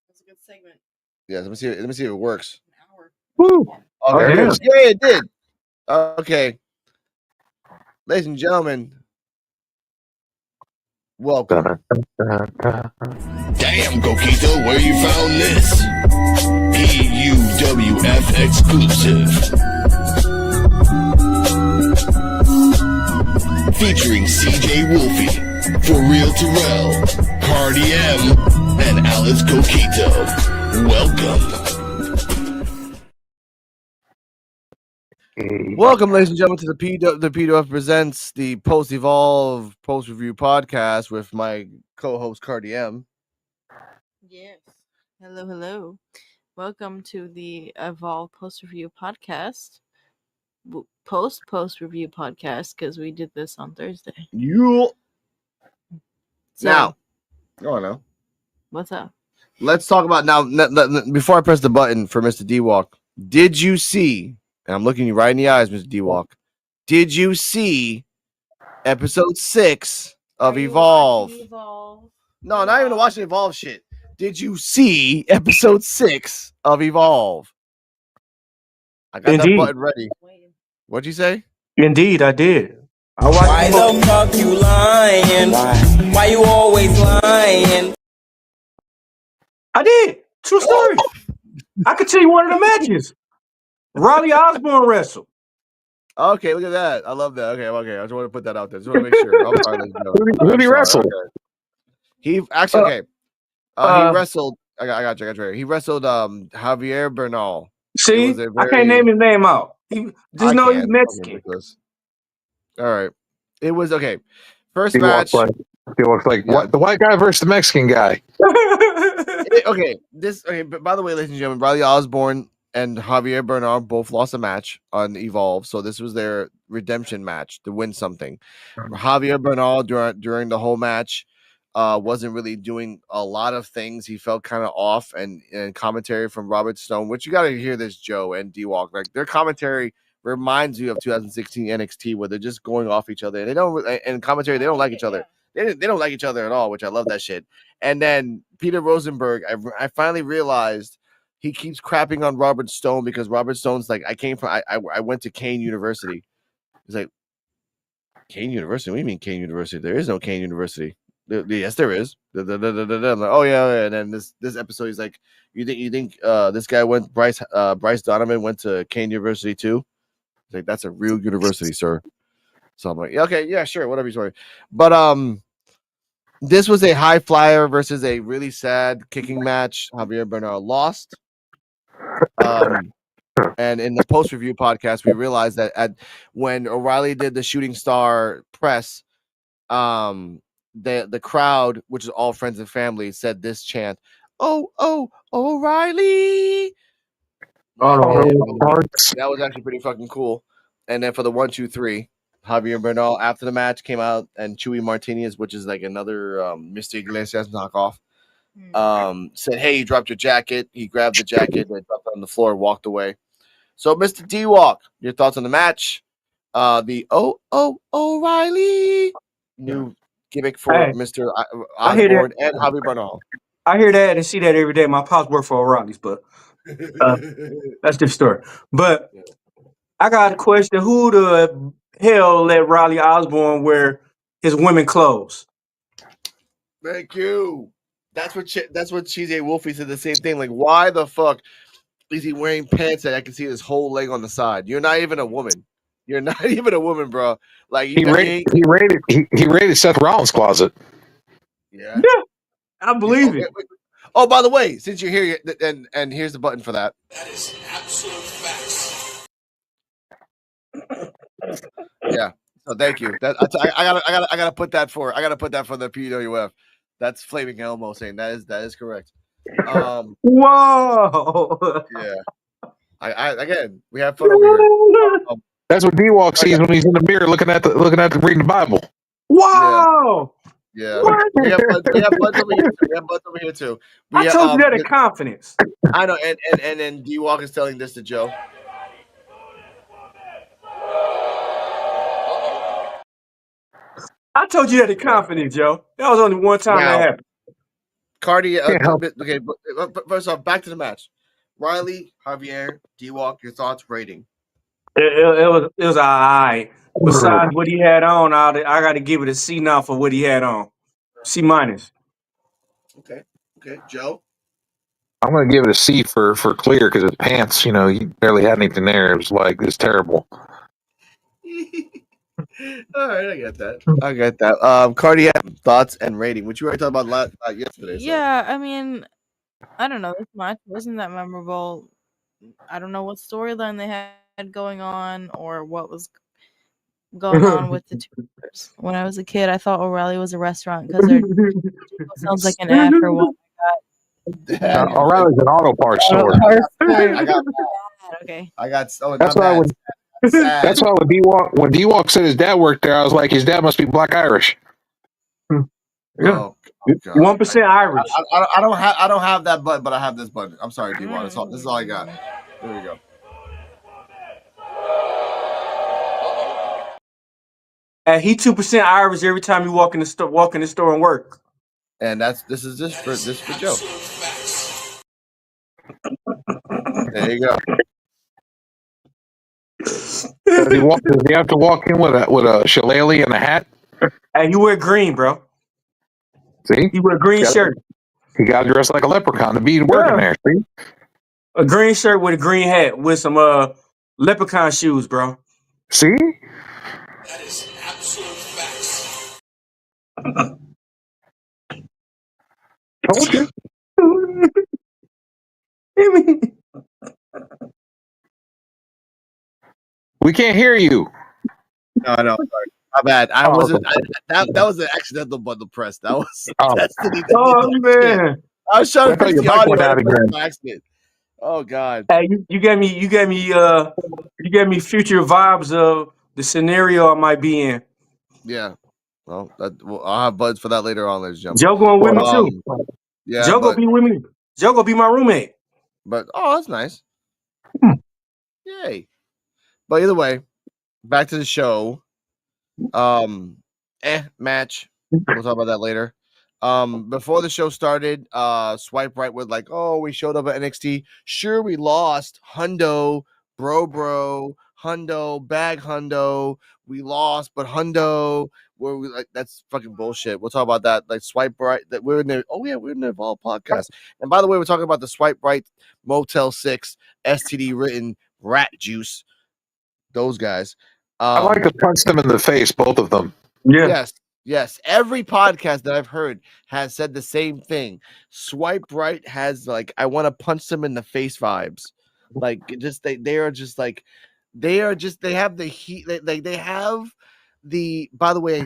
that's a good segment. Yes, let me see if it works. Woo! Okay, There it is. Yeah, it did. Okay, ladies and gentlemen, welcome. Damn, Coquito, where you found this? EUWF exclusive. Featuring CJ Wolfie, For Real Terrell, Cardi M, and Alex Coquito. Welcome. Welcome, ladies and gentlemen, to the PWF presents the Post Evolve Post Review Podcast with my co-host Cardi M. Yes. Hello. Welcome to the Evolve Post Review Podcast. Post Review Podcast because we did this on Thursday. Now, go on now. What's up? Let's talk about now. Before I press the button for Mr. D-Walk, did you see? And I'm looking you right in the eyes, Mr. D-Walk. Did you see episode 6 of Evolve? No, not even watching Evolve shit. Did you see episode 6 of Evolve? I got that button ready. What'd you say? Indeed, I did. Why the fuck you lying? Why you always lying? I did. True story. I could tell you one of the matches. Riley Osborne wrestled. Okay, look at that. I love that. Okay. I just want to put that out there. Just want to make sure. I'm sorry. Who did he wrestle? Okay. He actually he wrestled. I got you. He wrestled Javier Bernal. See, I can't name his name out. Just know he's Mexican. All right. It was okay. First he match. He looks like what? The white guy versus the Mexican guy. But by the way, ladies and gentlemen, Riley Osborne and Javier Bernal both lost a match on Evolve, so this was their redemption match to win something. Javier Bernal during the whole match wasn't really doing a lot of things. He felt kind of off, and commentary from Robert Stone, which you got to hear this, Joe and D-Walk, like their commentary reminds you of 2016 NXT, where they're just going off each other, and they don't. And commentary, they don't like each other. They don't like each other at all, which I love that shit. And then Peter Rosenberg, I finally realized he keeps crapping on Robert Stone because Robert Stone's like, I went to Kane University. He's like, Kane University? What do you mean Kane University? There is no Kane University. Yes, there is. I'm like, oh yeah. And then this episode, he's like, you think this guy Bryce Donovan went to Kane University too? He's like, that's a real university, sir. So I'm like, okay, yeah, sure, whatever you say. But this was a high flyer versus a really sad kicking match. Javier Bernal lost. And in the post review podcast, we realized that when O'Reilly did the shooting star press, the crowd, which is all friends and family, said this chant, "Oh, O'Reilly." That was actually pretty fucking cool. And then for the 1, 2, 3, Javier Bernal after the match came out, and Chuy Martinez, which is like another Mr. Iglesias knockoff, said, "Hey, you dropped your jacket." He grabbed the jacket, and dropped it on the floor, walked away. So, Mr. D-Walk, your thoughts on the match? The O'Reilly new gimmick for Mr. Osborne and Javier Bernal. I hear that and see that every day. My pops work for O'Reilly's, but that's different story. But I got a question: who the hell let Riley Osborne wear his women clothes? Thank you. That's what CJ Wolfie said the same thing. Like, why the fuck is he wearing pants that I can see his whole leg on the side? You're not even a woman. You're not even a woman, bro. Like he raided Seth Rollins' closet. Yeah, I believe it. Oh, by the way, since you're here, and here's the button for that. That is absolute facts. Yeah. So thank you. I gotta put that for the PWF. That's Flaming Elmo saying that is correct. Whoa. Yeah. Again, we have fun over here. That's what D-Walk sees when he's in the mirror looking at reading the Bible. Wow. Yeah. We have buds over here too. We have buds over here too. I told you that in confidence. I know, and then D-Walk is telling this to Joe. I told you that in confidence, Joe. That was only one time that happened. Cardi, okay, but first off, back to the match. Riley, Javier, D-Walk, your thoughts, rating. It was all right. Besides what he had on, I got to give it a C now for what he had on. C minus. Okay, Joe. I'm gonna give it a C for clear because his pants, he barely had anything there. It was terrible. All right, I get that. Cardi, thoughts and rating, which you already talked about yesterday. So. Yeah, I mean, I don't know. This match wasn't that memorable. I don't know what storyline they had going on or what was going on with the two. When I was a kid, I thought O'Reilly was a restaurant because it sounds like an ad for what I got. O'Reilly's an auto parts store. I got okay. That's why when D-Walk said his dad worked there, I was like, his dad must be Black Irish. Yeah. 1% Irish. I don't have that button, but I have this button. I'm sorry, D-Walk. This is all I got. There we go. And he 2% Irish every time you walk in the store and work. And this is for Joe. There you go. Does he have to walk in with a shillelagh and a hat? And you wear green, bro. See? You wear a green shirt. He got dressed like a leprechaun to be working there. See? A green shirt with a green hat with some leprechaun shoes, bro. See? That is absolute facts. Told you. We can't hear you. No, sorry. My bad. I wasn't. That was an accidental button press. That was destiny. Oh man! I was trying to fix the audio by accident. Oh god! Hey, you gave me future vibes of the scenario I might be in. Yeah. Well, I'll have buds for that later on, ladies and Joe gentlemen. going with me too. Yeah, Joe gonna be with me. Joe gonna be my roommate. But that's nice. Yay! But either way, back to the show. Match. We'll talk about that later. Before the show started, Swipe Right was like, "Oh, we showed up at NXT. Sure, we lost. Hundo, bro, Hundo, bag Hundo. We lost, but Hundo, where we like that's fucking bullshit. We'll talk about that. Like Swipe Right, that we're in there. Oh yeah, we're in the Evolve podcast. And by the way, we're talking about the Swipe Right Motel 6 STD written rat juice. Those guys. I like to punch them in the face, both of them. Yeah. Yes. Every podcast that I've heard has said the same thing. Swipe Right has like I want to punch them in the face vibes. Like just they are just like they have the heat. They have the. By the way,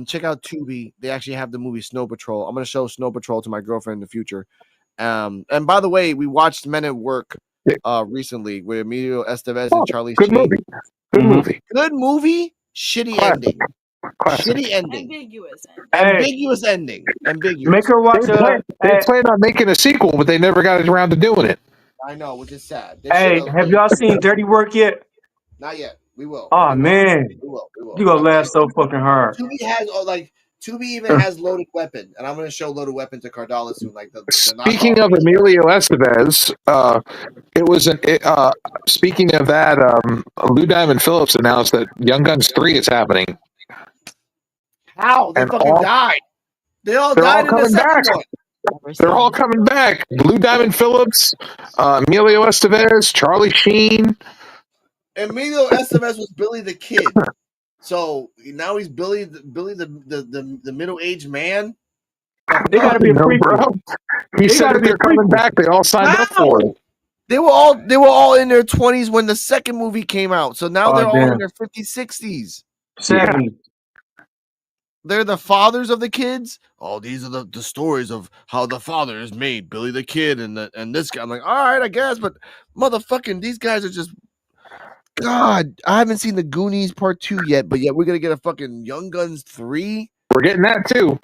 check out Tubi. They actually have the movie Snow Patrol. I'm gonna show Snow Patrol to my girlfriend in the future. And by the way, we watched Men at Work recently with Emilio Estevez and Charlie Good Sheen. movie. Good movie. Good movie. Shitty ending. Classic. Shitty ending. Ambiguous ending. Ambiguous. Make her watch They planned on making a sequel, but they never got around to doing it. I know, which is sad. Hey, have y'all seen Dirty Work yet? Not yet. We will. Oh man, we will. You gonna laugh so fucking hard. Tubi has Tubi even has Loaded Weapon, and I'm gonna show Loaded Weapon to Cardala soon. Like the Speaking of Emilio Estevez, speaking of that, Lou Diamond Phillips announced that Young Guns 3 is happening. How? They fucking died. They're all coming in the second back. one. They're all coming back. Blue Diamond Phillips, Emilio Estevez, Charlie Sheen. Emilio Estevez was Billy the Kid, so now he's Billy the middle-aged man. They gotta be a prequel. He said that they're coming back. They all signed up for it. They were all in their 20s when the second movie came out. So now they're all in their 50s, 60s. 70s. They're the fathers of the kids. Oh, these are the stories of how the fathers made Billy the Kid and this guy. I'm like, all right, I guess, but motherfucking these guys are just God. I haven't seen the Goonies Part 2 yet, but yet we're gonna get a fucking Young Guns 3. We're getting that too.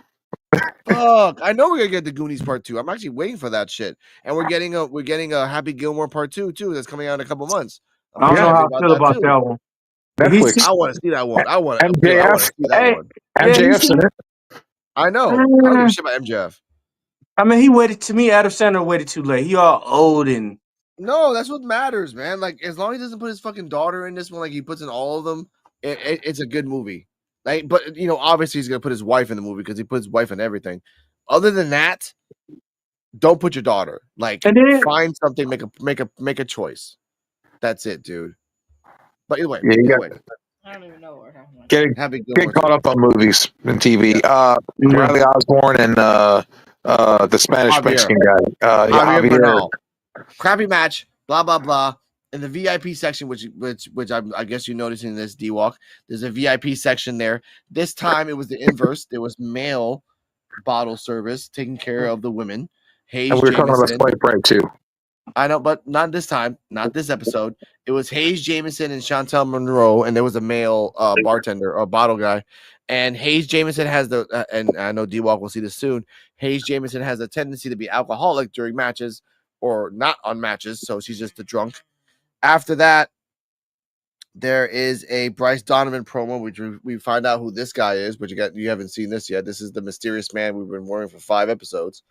Fuck, I know we're gonna get the Goonies Part 2. I'm actually waiting for that shit. And we're getting a Happy Gilmore Part 2 too. That's coming out in a couple months. I don't know how I feel about that one. Netflix. I want to see that one. I want to MJF. see that one. MJF's in it. I know. I don't give a shit about MJF. I mean, he waited to me. Adam Sandler waited too late. He all old and. No, that's what matters, man. Like as long as he doesn't put his fucking daughter in this one, like he puts in all of them, it's a good movie. Like, but obviously he's gonna put his wife in the movie because he puts his wife in everything. Other than that, don't put your daughter. Like, find something, make a choice. That's it, dude. But either way, I don't even know what happened. Get caught up on movies and TV. Riley Osborne and the Spanish Mexican guy. Javier Javier. Bernal. Crappy match. Blah blah blah. In the VIP section, which I guess you're noticing in this D-Walk, there's a VIP section there. This time it was the inverse. There was male bottle service taking care of the women. Hayes And we were talking about Swipe Right too. I know, but not this time, not this episode. It was Hayes Jameson and Chantel Monroe, and there was a male bartender or bottle guy. And Hayes Jameson has and I know D-Walk will see this soon. Hayes Jameson has a tendency to be alcoholic during matches or not on matches, so she's just a drunk. After that, there is a Bryce Donovan promo, which we find out who this guy is, but you haven't seen this yet. This is the mysterious man we've been worrying for 5 episodes.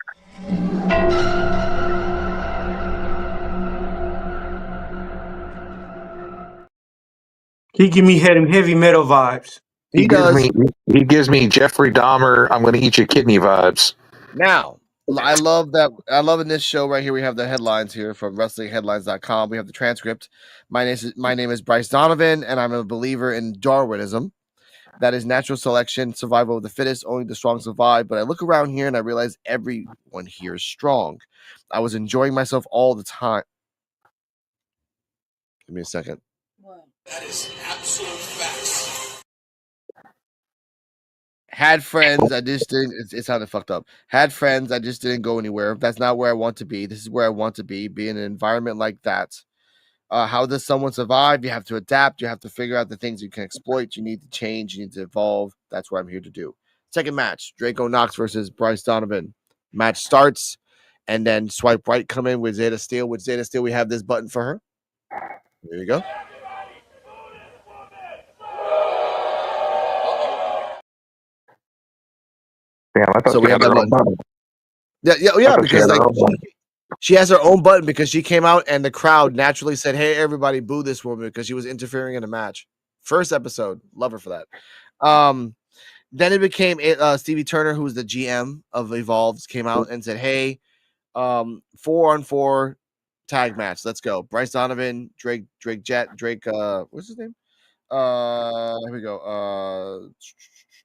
He give me heavy metal vibes. He gives me Jeffrey Dahmer, I'm going to eat your kidney vibes. Now, I love that. I love in this show right here. We have the headlines here from WrestlingHeadlines.com. We have the transcript. My name is Bryce Donovan, and I'm a believer in Darwinism. That is natural selection, survival of the fittest, only the strong survive. But I look around here and I realize everyone here is strong. I was enjoying myself all the time. Give me a second. That is absolute facts. Had friends, I just didn't. It sounded fucked up. Had friends, I just didn't go anywhere. That's not where I want to be. This is where I want to be in an environment like that. How does someone survive? You have to adapt. You have to figure out the things you can exploit. You need to change. You need to evolve. That's what I'm here to do. Second match, Draco Knox versus Bryce Donovan. Match starts, and then Swipe Right come in with Zeta Steel. With Zeta Steel, we have this button for her. There you go. Damn, I thought So she we have had her that own button. Yeah, because like she has her own button because she came out and the crowd naturally said, "Hey, everybody, boo this woman," because she was interfering in a match. First episode, love her for that. Then it became Stevie Turner, who's the GM of Evolved, came out and said, "Hey, 4-on-4 tag match, let's go." Bryce Donovan, Drake, what's his name? Here we go.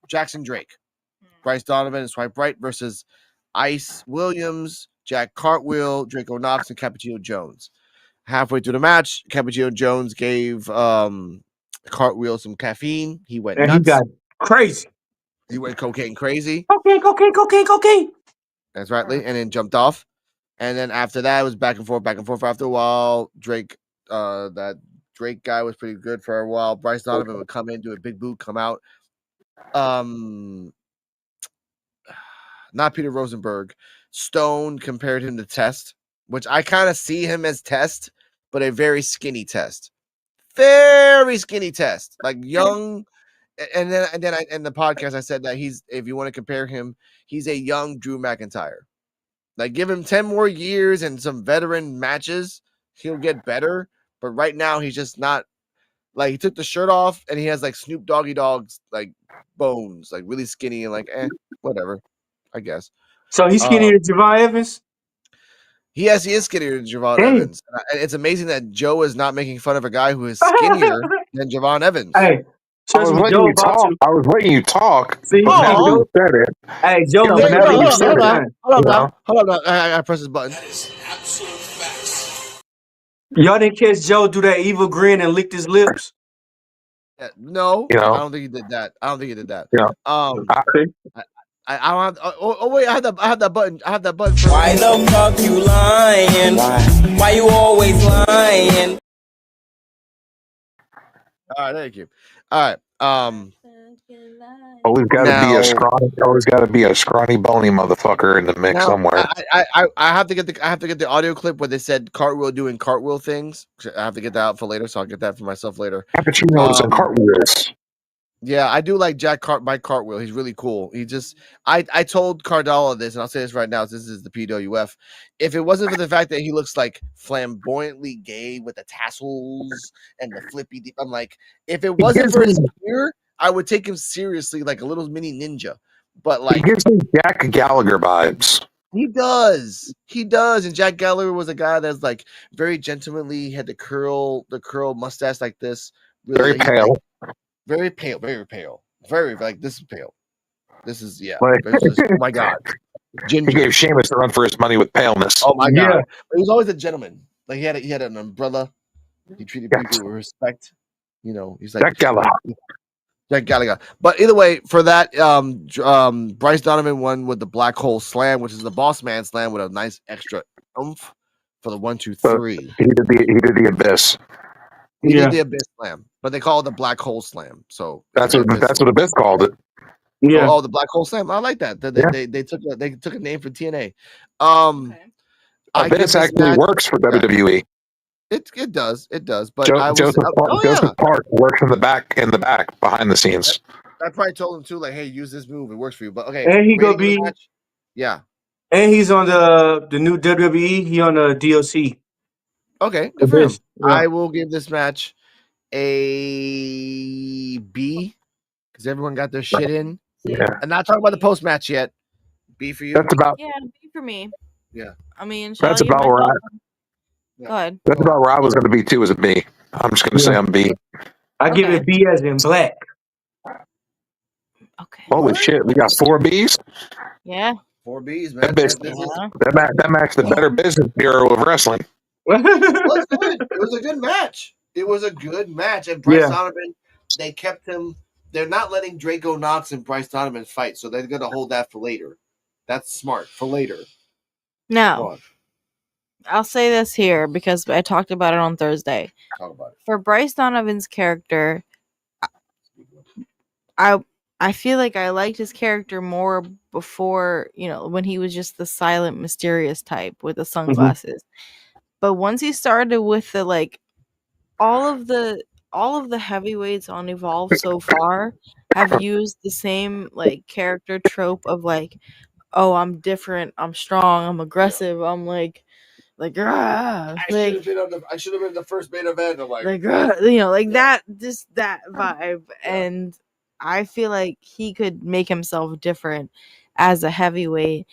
Jackson Drake, Bryce Donovan and Swipe Right versus Ice Williams, Jack Cartwheel, Draco Knox, and Cappuccino Jones. Halfway through the match, Cappuccino Jones gave Cartwheel some caffeine. He went nuts. He got crazy. He went cocaine crazy. Cocaine. That's right, Lee. And then jumped off. And then after that, it was back and forth. After a while, that Drake guy was pretty good for a while. Bryce Donovan would come in, do a big boot, come out. Not Peter Rosenberg. Stone compared him to Test, which I kind of see him as Test, but a very skinny Test. Very skinny Test. Like young. And then in the podcast, I said that if you want to compare him, he's a young Drew McIntyre. Like, give him 10 more years and some veteran matches, he'll get better. But right now, he's just not. Like, he took the shirt off and he has like Snoop Doggy Dogg's like bones, like really skinny and like whatever, I guess. So he's skinnier than Javon Evans? He is skinnier than Javon Evans. And it's amazing that Joe is not making fun of a guy who is skinnier than Javon Evans. Hey, I was letting you talk. See, now Joe said it. Hey, Joe, hold on. I press this button. That is absolute facts. Y'all didn't catch Joe do that evil grin and licked his lips? No, you know, I don't think he did that. Yeah. I don't have. Oh wait, I have that button. I have that button. Why the fuck you lying? Why you always lying? All right, thank you. All right. Always got to be a scrawny, bony motherfucker in the mix somewhere. I have to get the audio clip where they said Cartwheel doing cartwheel things. I have to get that out for later, so I'll get that for myself later. Cappuccinos and cartwheels. Yeah, I do like Mike Cartwheel. He's really cool. I told Cardalla this, and I'll say this right now. This is the PWF. If it wasn't for the fact that he looks like flamboyantly gay with the tassels and the flippy, I'm like, if it wasn't for his gear, I would take him seriously, like a little mini ninja. But like, he gives me Jack Gallagher vibes. He does. And Jack Gallagher was a guy that's like very gentlemanly. He had the curl mustache like this. Really, very pale. Like, very pale. Very like this is pale. This is Like, oh my god. Ginger. He gave Sheamus a run for his money with paleness. Oh my god. But he was always a gentleman. Like he had an umbrella. He treated people with respect. You know, he's like Jack Gallagher. But either way, for that, Bryce Donovan won with the Black Hole Slam, which is the Boss Man Slam with a nice extra oomph for the 1, 2, 3. He did the Abyss. He did the Abyss Slam, but they call it the Black Hole Slam. So that's what Abyss called it. Yeah. Oh, the Black Hole Slam. I like that. They took a name for TNA. Abyss actually works for WWE. It does. But Joseph Park works in the back behind the scenes. I probably told him too, like, hey, use this move. It works for you. But okay, and he gonna be and he's on the new WWE. He on the DLC. Okay, good for him. Yeah. I will give this match a B because everyone got their shit in. Yeah. I'm not talking about the post match yet. B for you. B for me. Yeah. I mean, that's about where Go ahead. That's about where I was going to be too. As a B. I'm just going to say I'm B. I give it B as in black. Okay. Holy shit! We got 4 Bs. Yeah. 4 Bs, man. That matched the Better Business Bureau of Wrestling. It was good. It was a good match. And Bryce Donovan, they kept him. They're not letting Draco Knox and Bryce Donovan fight, so they're going to hold that for later. That's smart for later. Now, I'll say this here because I talked about it on Thursday. Talk about it. For Bryce Donovan's character, I I feel like I liked his character more before, when he was just the silent, mysterious type with the sunglasses. But once he started with the like all of the heavyweights on Evolve so far have used the same like character trope of like, oh, I'm different, I'm strong, I'm aggressive, I'm like I should have been the first main event. I'm like that, just that vibe. And I feel like he could make himself different as a heavyweight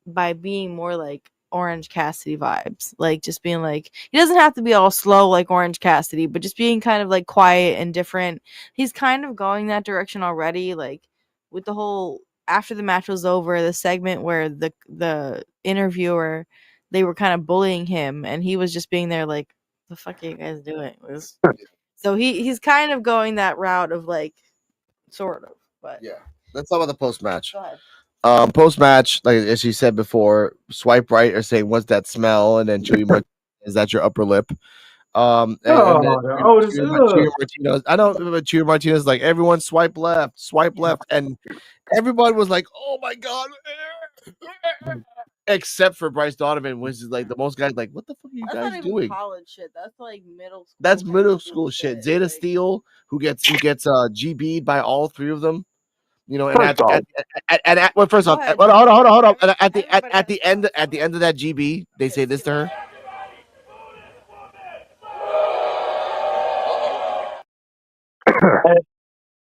by being more like Orange Cassidy vibes. Like just being like, he doesn't have to be all slow like Orange Cassidy, but just being kind of like quiet and different. He's kind of going that direction already, like with the whole after the match was over, the segment where the interviewer, they were kind of bullying him and he was just being there like, the fuck are you guys doing? So he's kind of going that route of like sort of, but yeah. Let's talk about the post match. Go ahead. Post match, like as she said before, swipe right or saying what's that smell, and then Chewy Martinez, is that your upper lip? And then Chewy Martinez, I don't remember Chewy Martinez like everyone swipe left, and everybody was like, oh my god, except for Bryce Donovan, which is like the most guys like, what the fuck are you guys doing? College shit. That's like middle school. That's middle school shit. Zeta Steel, who gets GB'd by all three of them. And first off, hold on. And at the end of that GB, they say this to her.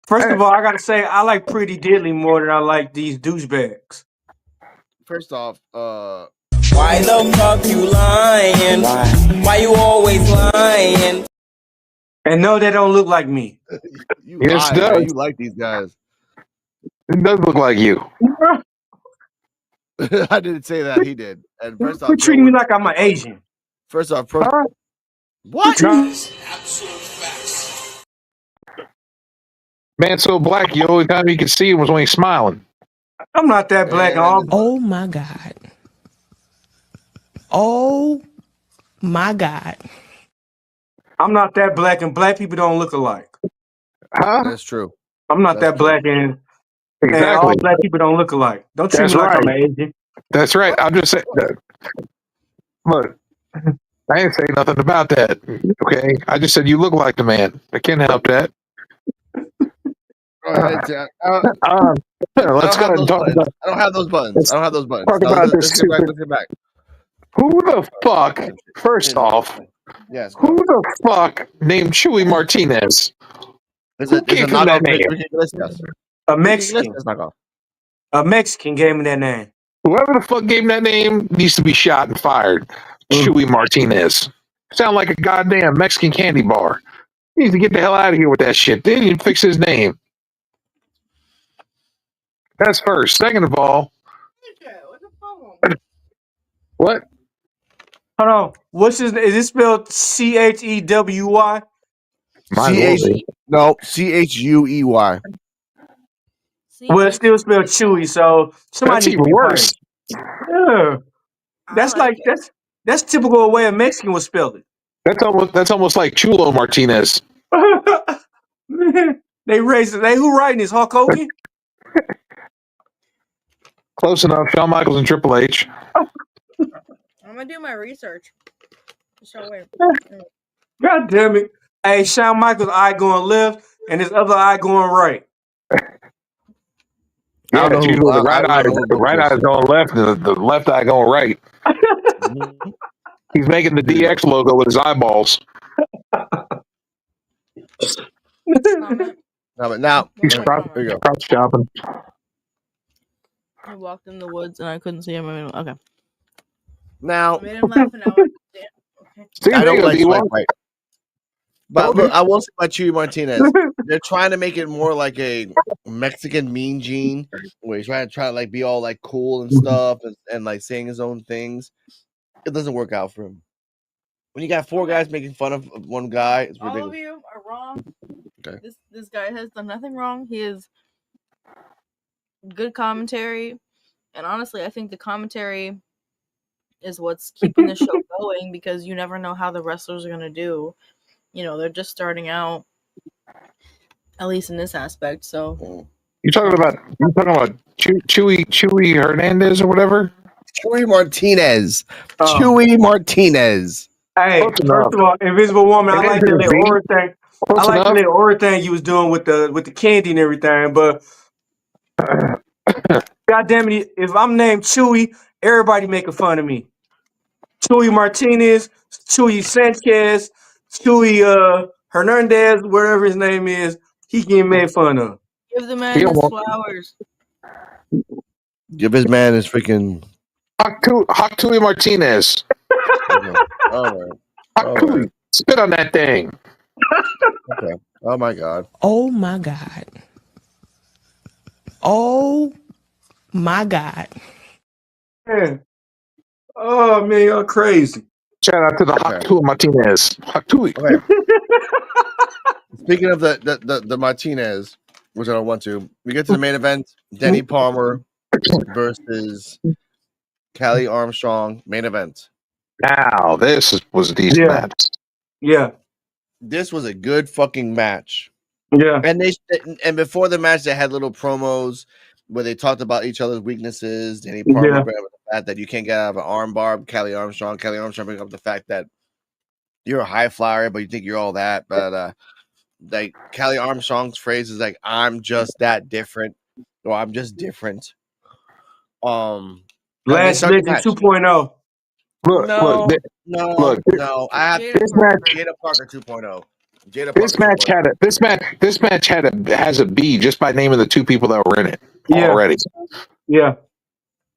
First of all, I gotta say I like Pretty Deadly more than I like these douchebags. First off, why the fuck you lying? Why you always lying? And no, they don't look like me. Yes, it does. You like these guys. It does look like you. I didn't say that. He did. And first off, you're treating me like I'm an Asian. First off, what? Man, so black, the only time you could see him was when he's smiling. I'm not that black. Oh my god. Oh my god. I'm not that black, and black people don't look alike. Huh? That's true. I'm not that black, and all black people don't look alike. Don't treat me like I'm an Asian. That's right. I'm just saying. Look, I ain't saying nothing about that. Okay, I just said you look like the man. I can't help that. Let's go ahead and talk about. I don't have those buttons. Talk about this. Let's get back. Who the fuck? First off, yes. Who the fuck named Chewy Martinez? Who gave him that name? A Mexican. A Mexican gave me that name. Whoever the fuck gave him that name needs to be shot and fired. Chewy Martinez. Sound like a goddamn Mexican candy bar. He needs to get the hell out of here with that shit. Then you fix his name. That's first. Second of all, what? Hold on. What's his name? Is it spelled Chewy? No, Chuey. Well, it's still spelled Chewy, so somebody that's even worse. Yeah. That's typical way a Mexican would spell it. That's almost like Chulo Martinez. They racist. Who writing this? Hulk Hogan? Close enough. Shawn Michaels and Triple H. I'm gonna do my research. God damn it! Hey, Shawn Michaels' eye going left, and his other eye going right. Yeah, it's usually the right eye is going left, and the left eye going right. He's making the DX logo with his eyeballs. Now he's cross shopping. I walked in the woods and I couldn't see him. Okay. Now I made him laugh and I don't like swipe right. But look, I will say about Chewy Martinez, they're trying to make it more like a Mexican Mean Gene, where he's trying to like be all like cool and stuff, and like saying his own things. It doesn't work out for him. When you got four guys making fun of one guy, it's ridiculous. All of you are wrong. Okay. This guy has done nothing wrong. He is good commentary, and honestly, I think the commentary is what's keeping the show going, because you never know how the wrestlers are gonna do. They're just starting out, at least in this aspect. So You talking about Chewy Hernandez or whatever? Chewy Martinez. Chewy Martinez. Hey, first of all, Invisible Woman, I like that little aura thing. I like the little aura thing you was doing with the candy and everything, but God damn it, if I'm named Chewy, everybody making fun of me. Chewy Martinez, Chewy Sanchez, Chewy Hernandez, whatever his name is, he getting made fun of. Give the man his flowers. Give his man his freaking Chewy Martinez. All right. Spit on that thing. Okay. Oh my God. Oh my God. Oh my God. Man. Oh man, you're crazy. Shout out to the Chewy Martinez. Chewy. Okay. Speaking of the Martinez, which I don't want to, we get to the main event. Denny Palmer versus Callie Armstrong. Main event. Now this was a decent match. Yeah. This was a good fucking match. Yeah. And before the match, they had little promos where they talked about each other's weaknesses. Denny Palmer brought up the fact that you can't get out of an arm bar. Callie Armstrong bring up the fact that you're a high flyer, but you think you're all that. But like Callie Armstrong's phrase is like, "I'm just that different," or "I'm just different." Last Legend 2.0. No. I have this match. Jada Parker 2.0. This match has a B just by naming the two people that were in it already. Yeah.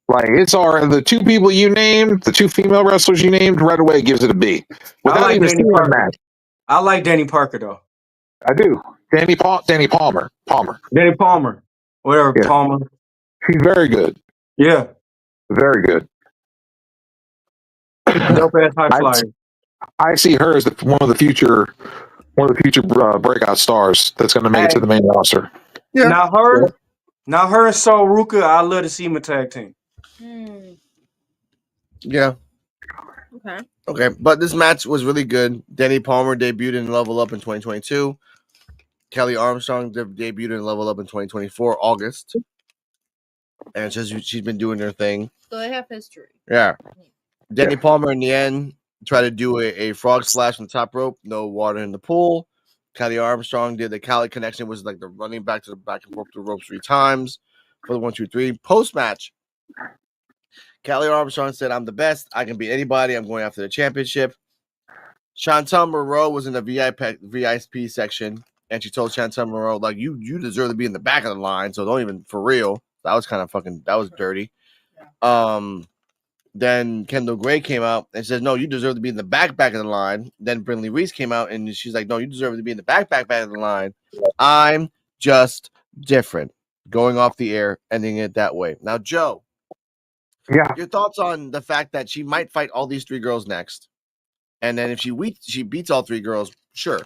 Like the two people you named, the two female wrestlers you named, right away gives it a B. Without even seeing the match. I like Danny Parker though. I do. Danny Palmer. Danny Palmer. Whatever, yeah. Palmer. He's very good. Yeah. Very good. Dope ass high flyer. I see her as one of the future breakout stars that's going to make it to the main roster. Yeah. Now her and Sol Ruka, I love to see them a tag team. Yeah. Okay, but this match was really good. Denny Palmer debuted in Level Up in 2022. Callie Armstrong debuted in Level Up in 2024, August. And she's been doing her thing. So they have history. Yeah. Denny Palmer in the end tried to do a frog splash on the top rope. No water in the pool. Callie Armstrong did the Cali connection, was like the running back and forth to the ropes 3 times for the 1, 2, 3. Post-match, Callie Armstrong said, "I'm the best. I can beat anybody. I'm going after the championship." Chantel Moreau was in the VIP section, and she told Chantel Moreau, like, you deserve to be in the back of the line, so don't even, for real. That was kind of that was dirty. Then Kendall Gray came out and says, "No, you deserve to be in the back of the line." Then Brinley Reese came out and she's like, "No, you deserve to be in the back of the line. I'm just different." Going off the air, ending it that way. Now, Joe, your thoughts on the fact that she might fight all these 3 girls next, and then if she beats all 3 girls, sure.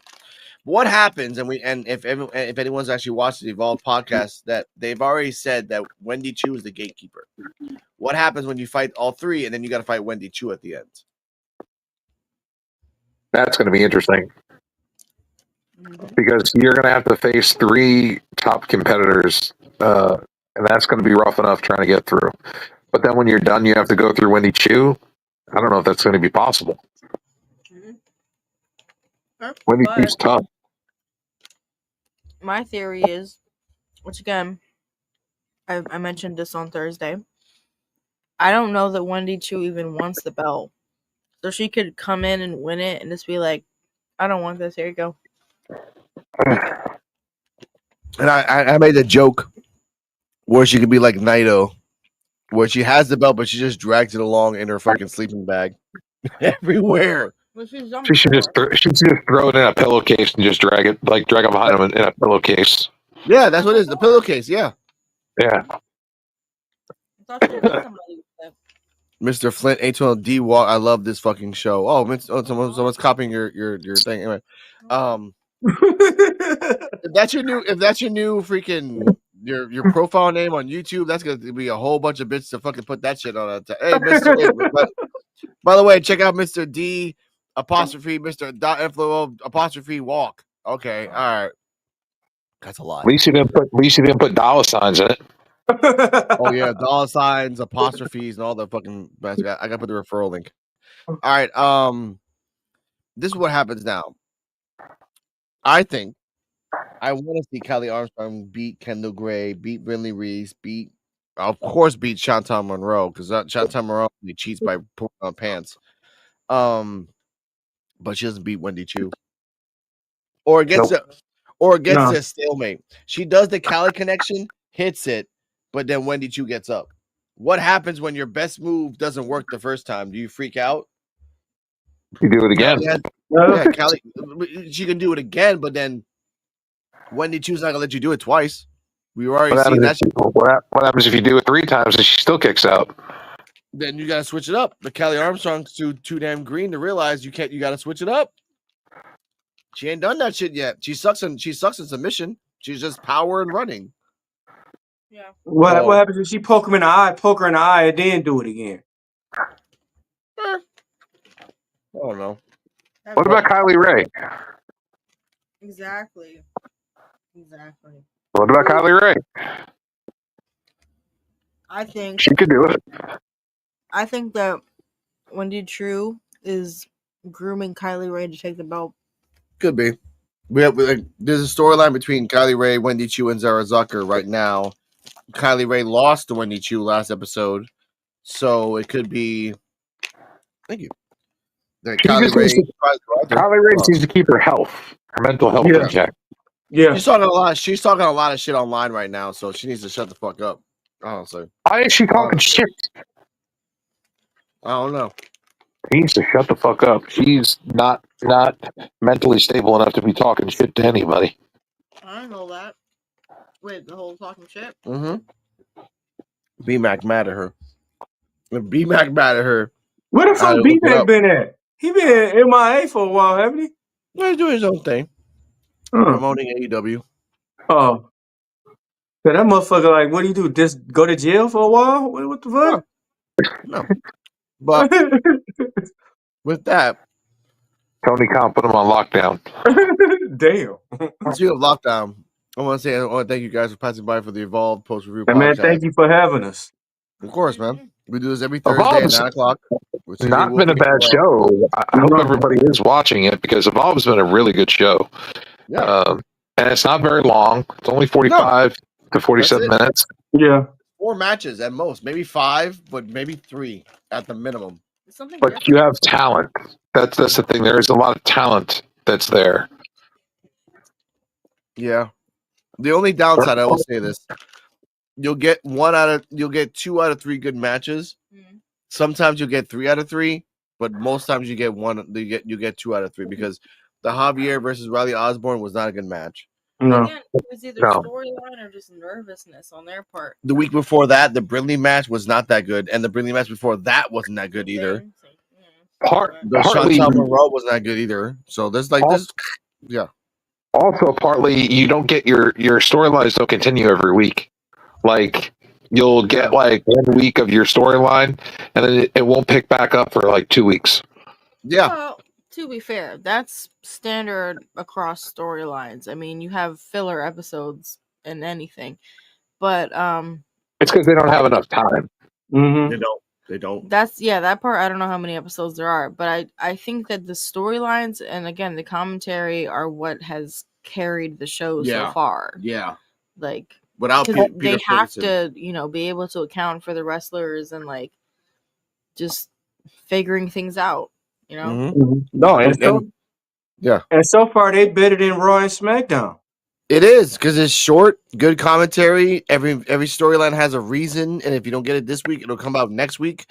What happens? And if anyone's actually watched the Evolve podcast, that they've already said that Wendy Chu is the gatekeeper. What happens when you fight all 3 and then you got to fight Wendy Chu at the end? That's going to be interesting because you're going to have to face 3 top competitors, and that's going to be rough enough trying to get through. But then when you're done, you have to go through Wendy Chu. I don't know if that's going to be possible. Wendy Chu's tough. My theory is, which again, I mentioned this on Thursday. I don't know that Wendy Chu even wants the belt. So she could come in and win it and just be like, "I don't want this. Here you go." And I made a joke where she could be like Naito, where she has the belt, but she just drags it along in her fucking sleeping bag everywhere. She should just throw it in a pillowcase and just drag it behind him in a pillowcase. Yeah, that's what it is. The pillowcase. Yeah. Yeah. Mr. Flint, A12D Walk. I love this fucking show. Oh, someone's copying your thing. Anyway, if that's your new freaking your profile name on YouTube, that's gonna be a whole bunch of bits to fucking put that shit on. Hey, Mr. By the way, check out Mr. D apostrophe Mr. Inflow apostrophe walk. Okay, all right. That's a lot. At least you didn't put dollar signs in it. Oh yeah, dollar signs, apostrophes, and all the fucking. I gotta put the referral link. All right. This is what happens now. I think I want to see Kelly Armstrong beat Kendall Gray, beat Brinley Reese, beat Chantal Monroe, because Chantal Monroe cheats by putting on pants. But she doesn't beat Wendy Chu. Or it gets to a stalemate. She does the Cali connection, hits it, but then Wendy Chu gets up. What happens when your best move doesn't work the first time? Do you freak out? You do it again. Cali, she can do it again, but then Wendy Chu's not gonna let you do it twice. We've already seen that. What happens if you do it 3 times and she still kicks out? Then you gotta switch it up. But Kelly Armstrong's too damn green to realize you can't. You gotta switch it up. She ain't done that shit yet. She sucks in submission. She's just power and running. Yeah. What happens if she poke her in the eye, and then do it again? I don't know. What about Kylie Ray? Exactly. What about Kylie Ray? I think she could do it. I think that Wendy Chu is grooming Kylie Ray to take the belt. Could be. There's a storyline between Kylie Ray, Wendy Chu, and Zara Zucker right now. Kylie Ray lost to Wendy Chu last episode, so it could be. Thank you. Kylie Ray needs to keep her mental health in check. Yeah, she's talking a lot. She's talking a lot of shit online right now, so she needs to shut the fuck up. Honestly, why is she talking shit? I don't know. She needs to shut the fuck up. She's not mentally stable enough to be talking shit to anybody. I don't know that. Wait, the whole talking shit? Mm-hmm. B-Mac mad at her. B-Mac mad at her. Where the fuck B-Mac been at? He been MIA for a while, haven't he? He's doing his own thing. Promoting AEW. Oh. So that motherfucker, like, what do you do? Just go to jail for a while? What the fuck? No. But with that, Tony Khan put him on lockdown. Damn. Speaking of lockdown, I want to thank you guys for passing by for the Evolved Post Review podcast. Man, thank you for having us. Of course, man. We do this every Thursday at 9 o'clock. Not been a bad show. I hope everybody is watching it because Evolve's been a really good show. Yeah. And it's not very long. It's only 45 to 47 minutes. Yeah. 4 matches at most. Maybe 5, but maybe 3 at the minimum. But you have talent. That's the thing. There is a lot of talent that's there. Yeah. The only downside, I will say this. You'll get 2 out of 3 good matches. Sometimes you'll get 3 out of 3, but most times you get 2 out of 3 because the Javier versus Riley Osborne was not a good match. No. Again, it was either storyline or just nervousness on their part. The week before that, the Brinley match was not that good, and the Brinley match before that wasn't that good either. The Chantal Monroe wasn't that good either. So there's yeah. Also, partly you don't get your storylines don't continue every week. Like you'll get like 1 week of your storyline, and then it won't pick back up for like 2 weeks. Yeah. Well, to be fair, that's standard across storylines. I mean, you have filler episodes in anything, but it's because they don't have enough time. Mm-hmm. They don't. That part. I don't know how many episodes there are, but I think that the storylines and again the commentary are what has carried the show so far. Yeah, like without they have to be able to account for the wrestlers and like just figuring things out. Mm-hmm. No, and so far they better than Raw and SmackDown. It is because it's short, good commentary. Every storyline has a reason, and if you don't get it this week, it'll come out next week,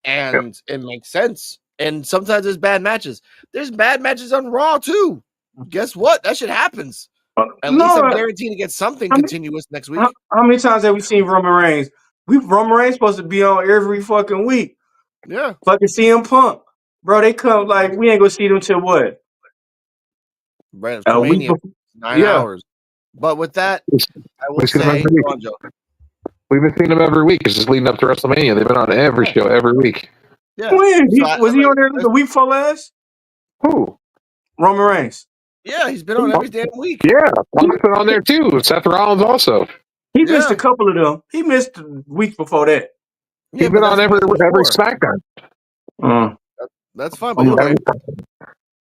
and it makes sense. And sometimes there's bad matches. There's bad matches on Raw too. Guess what? That shit happens. At least I'm guaranteed to get something continuous next week. How many times have we seen Roman Reigns? Roman Reigns supposed to be on every fucking week. Yeah. Fucking CM Punk. Bro, they come like we ain't gonna see them till what? Right, a week before, 9 hours. But with that, I will say, we've been seeing them every week. It's just leading up to WrestleMania. They've been on every show every week. Yeah. When? Was he on there the week before last? Who? Roman Reigns. Yeah, he's been on every damn week. Yeah, Punk's been on there too. Seth Rollins also. He missed a couple of them. He missed weeks before that. Yeah, He's been on every SmackDown. That's fine, but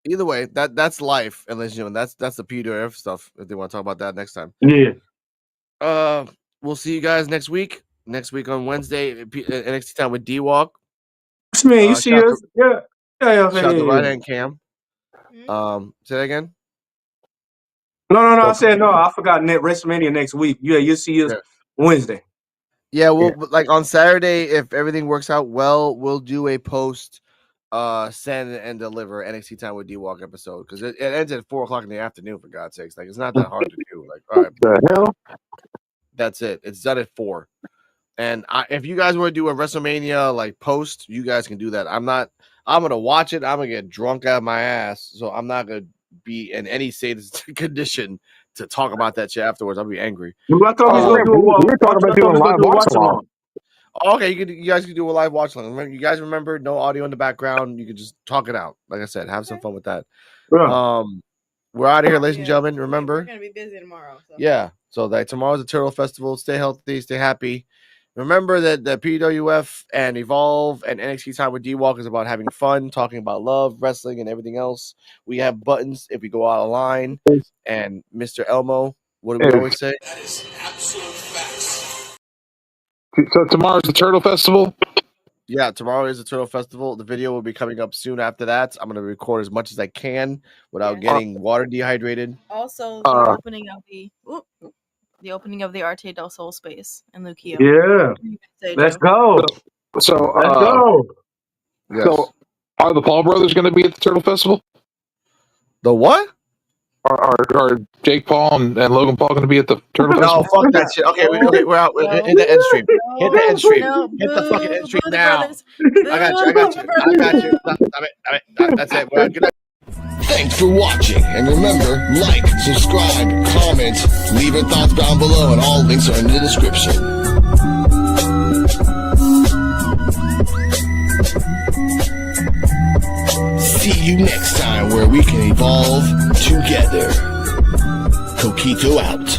either way, that's life, and ladies and gentlemen, that's the PWF stuff. If they want to talk about that next time. Yeah. We'll see you guys next week. Next week on Wednesday, NXT time with D-Walk. Man, you see us? Yeah. Shout out to right hand Cam. Say that again. No. I said no. I forgot WrestleMania next week. Yeah, you'll see us Wednesday. Yeah, we'll like on Saturday, if everything works out well, we'll do a post send and deliver NXT time with D-Walk episode because it ends at 4:00 in the afternoon, for God's sakes. Like, it's not that hard to do. Like, all right, the hell? That's it. It's done at 4:00. And if you guys want to do a WrestleMania like post, you guys can do that. I'm gonna watch it. I'm gonna get drunk out of my ass, so I'm not gonna be in any condition to talk about that shit afterwards. I'll be angry. I thought we were talking about doing live watch along. Okay, you guys can do a live watch along. You guys remember, no audio in the background. You can just talk it out. Like I said, have some fun with that. Yeah. We're out of here, ladies and gentlemen. Remember, we're gonna be busy tomorrow. So. Yeah. So tomorrow's the Turtle Festival. Stay healthy, stay happy. Remember that the PWF and Evolve and NXT time with D-Walk is about having fun, talking about love, wrestling, and everything else. We have buttons if we go out of line. And Mr. Elmo, what do we always say? That is absolute facts. So tomorrow's the Turtle Festival? Yeah, tomorrow is the Turtle Festival. The video will be coming up soon after that. I'm going to record as much as I can without getting water dehydrated. Also, the opening of the Arte del Sol space in Luquillo. Yeah. Let's go. So let's go. Yes. So are the Paul brothers going to be at the Turtle Festival? The what? Are Jake Paul and Logan Paul going to be at the Turtle Festival? No, fuck that shit. Okay, we're out. Hit the end stream. Hit the end stream. Hit the fucking end stream now. I got you. That's it. We're out. Good night. Thanks for watching, and remember, like, subscribe, comment, leave your thoughts down below, and all links are in the description. See you next time where we can evolve together. Coquito out.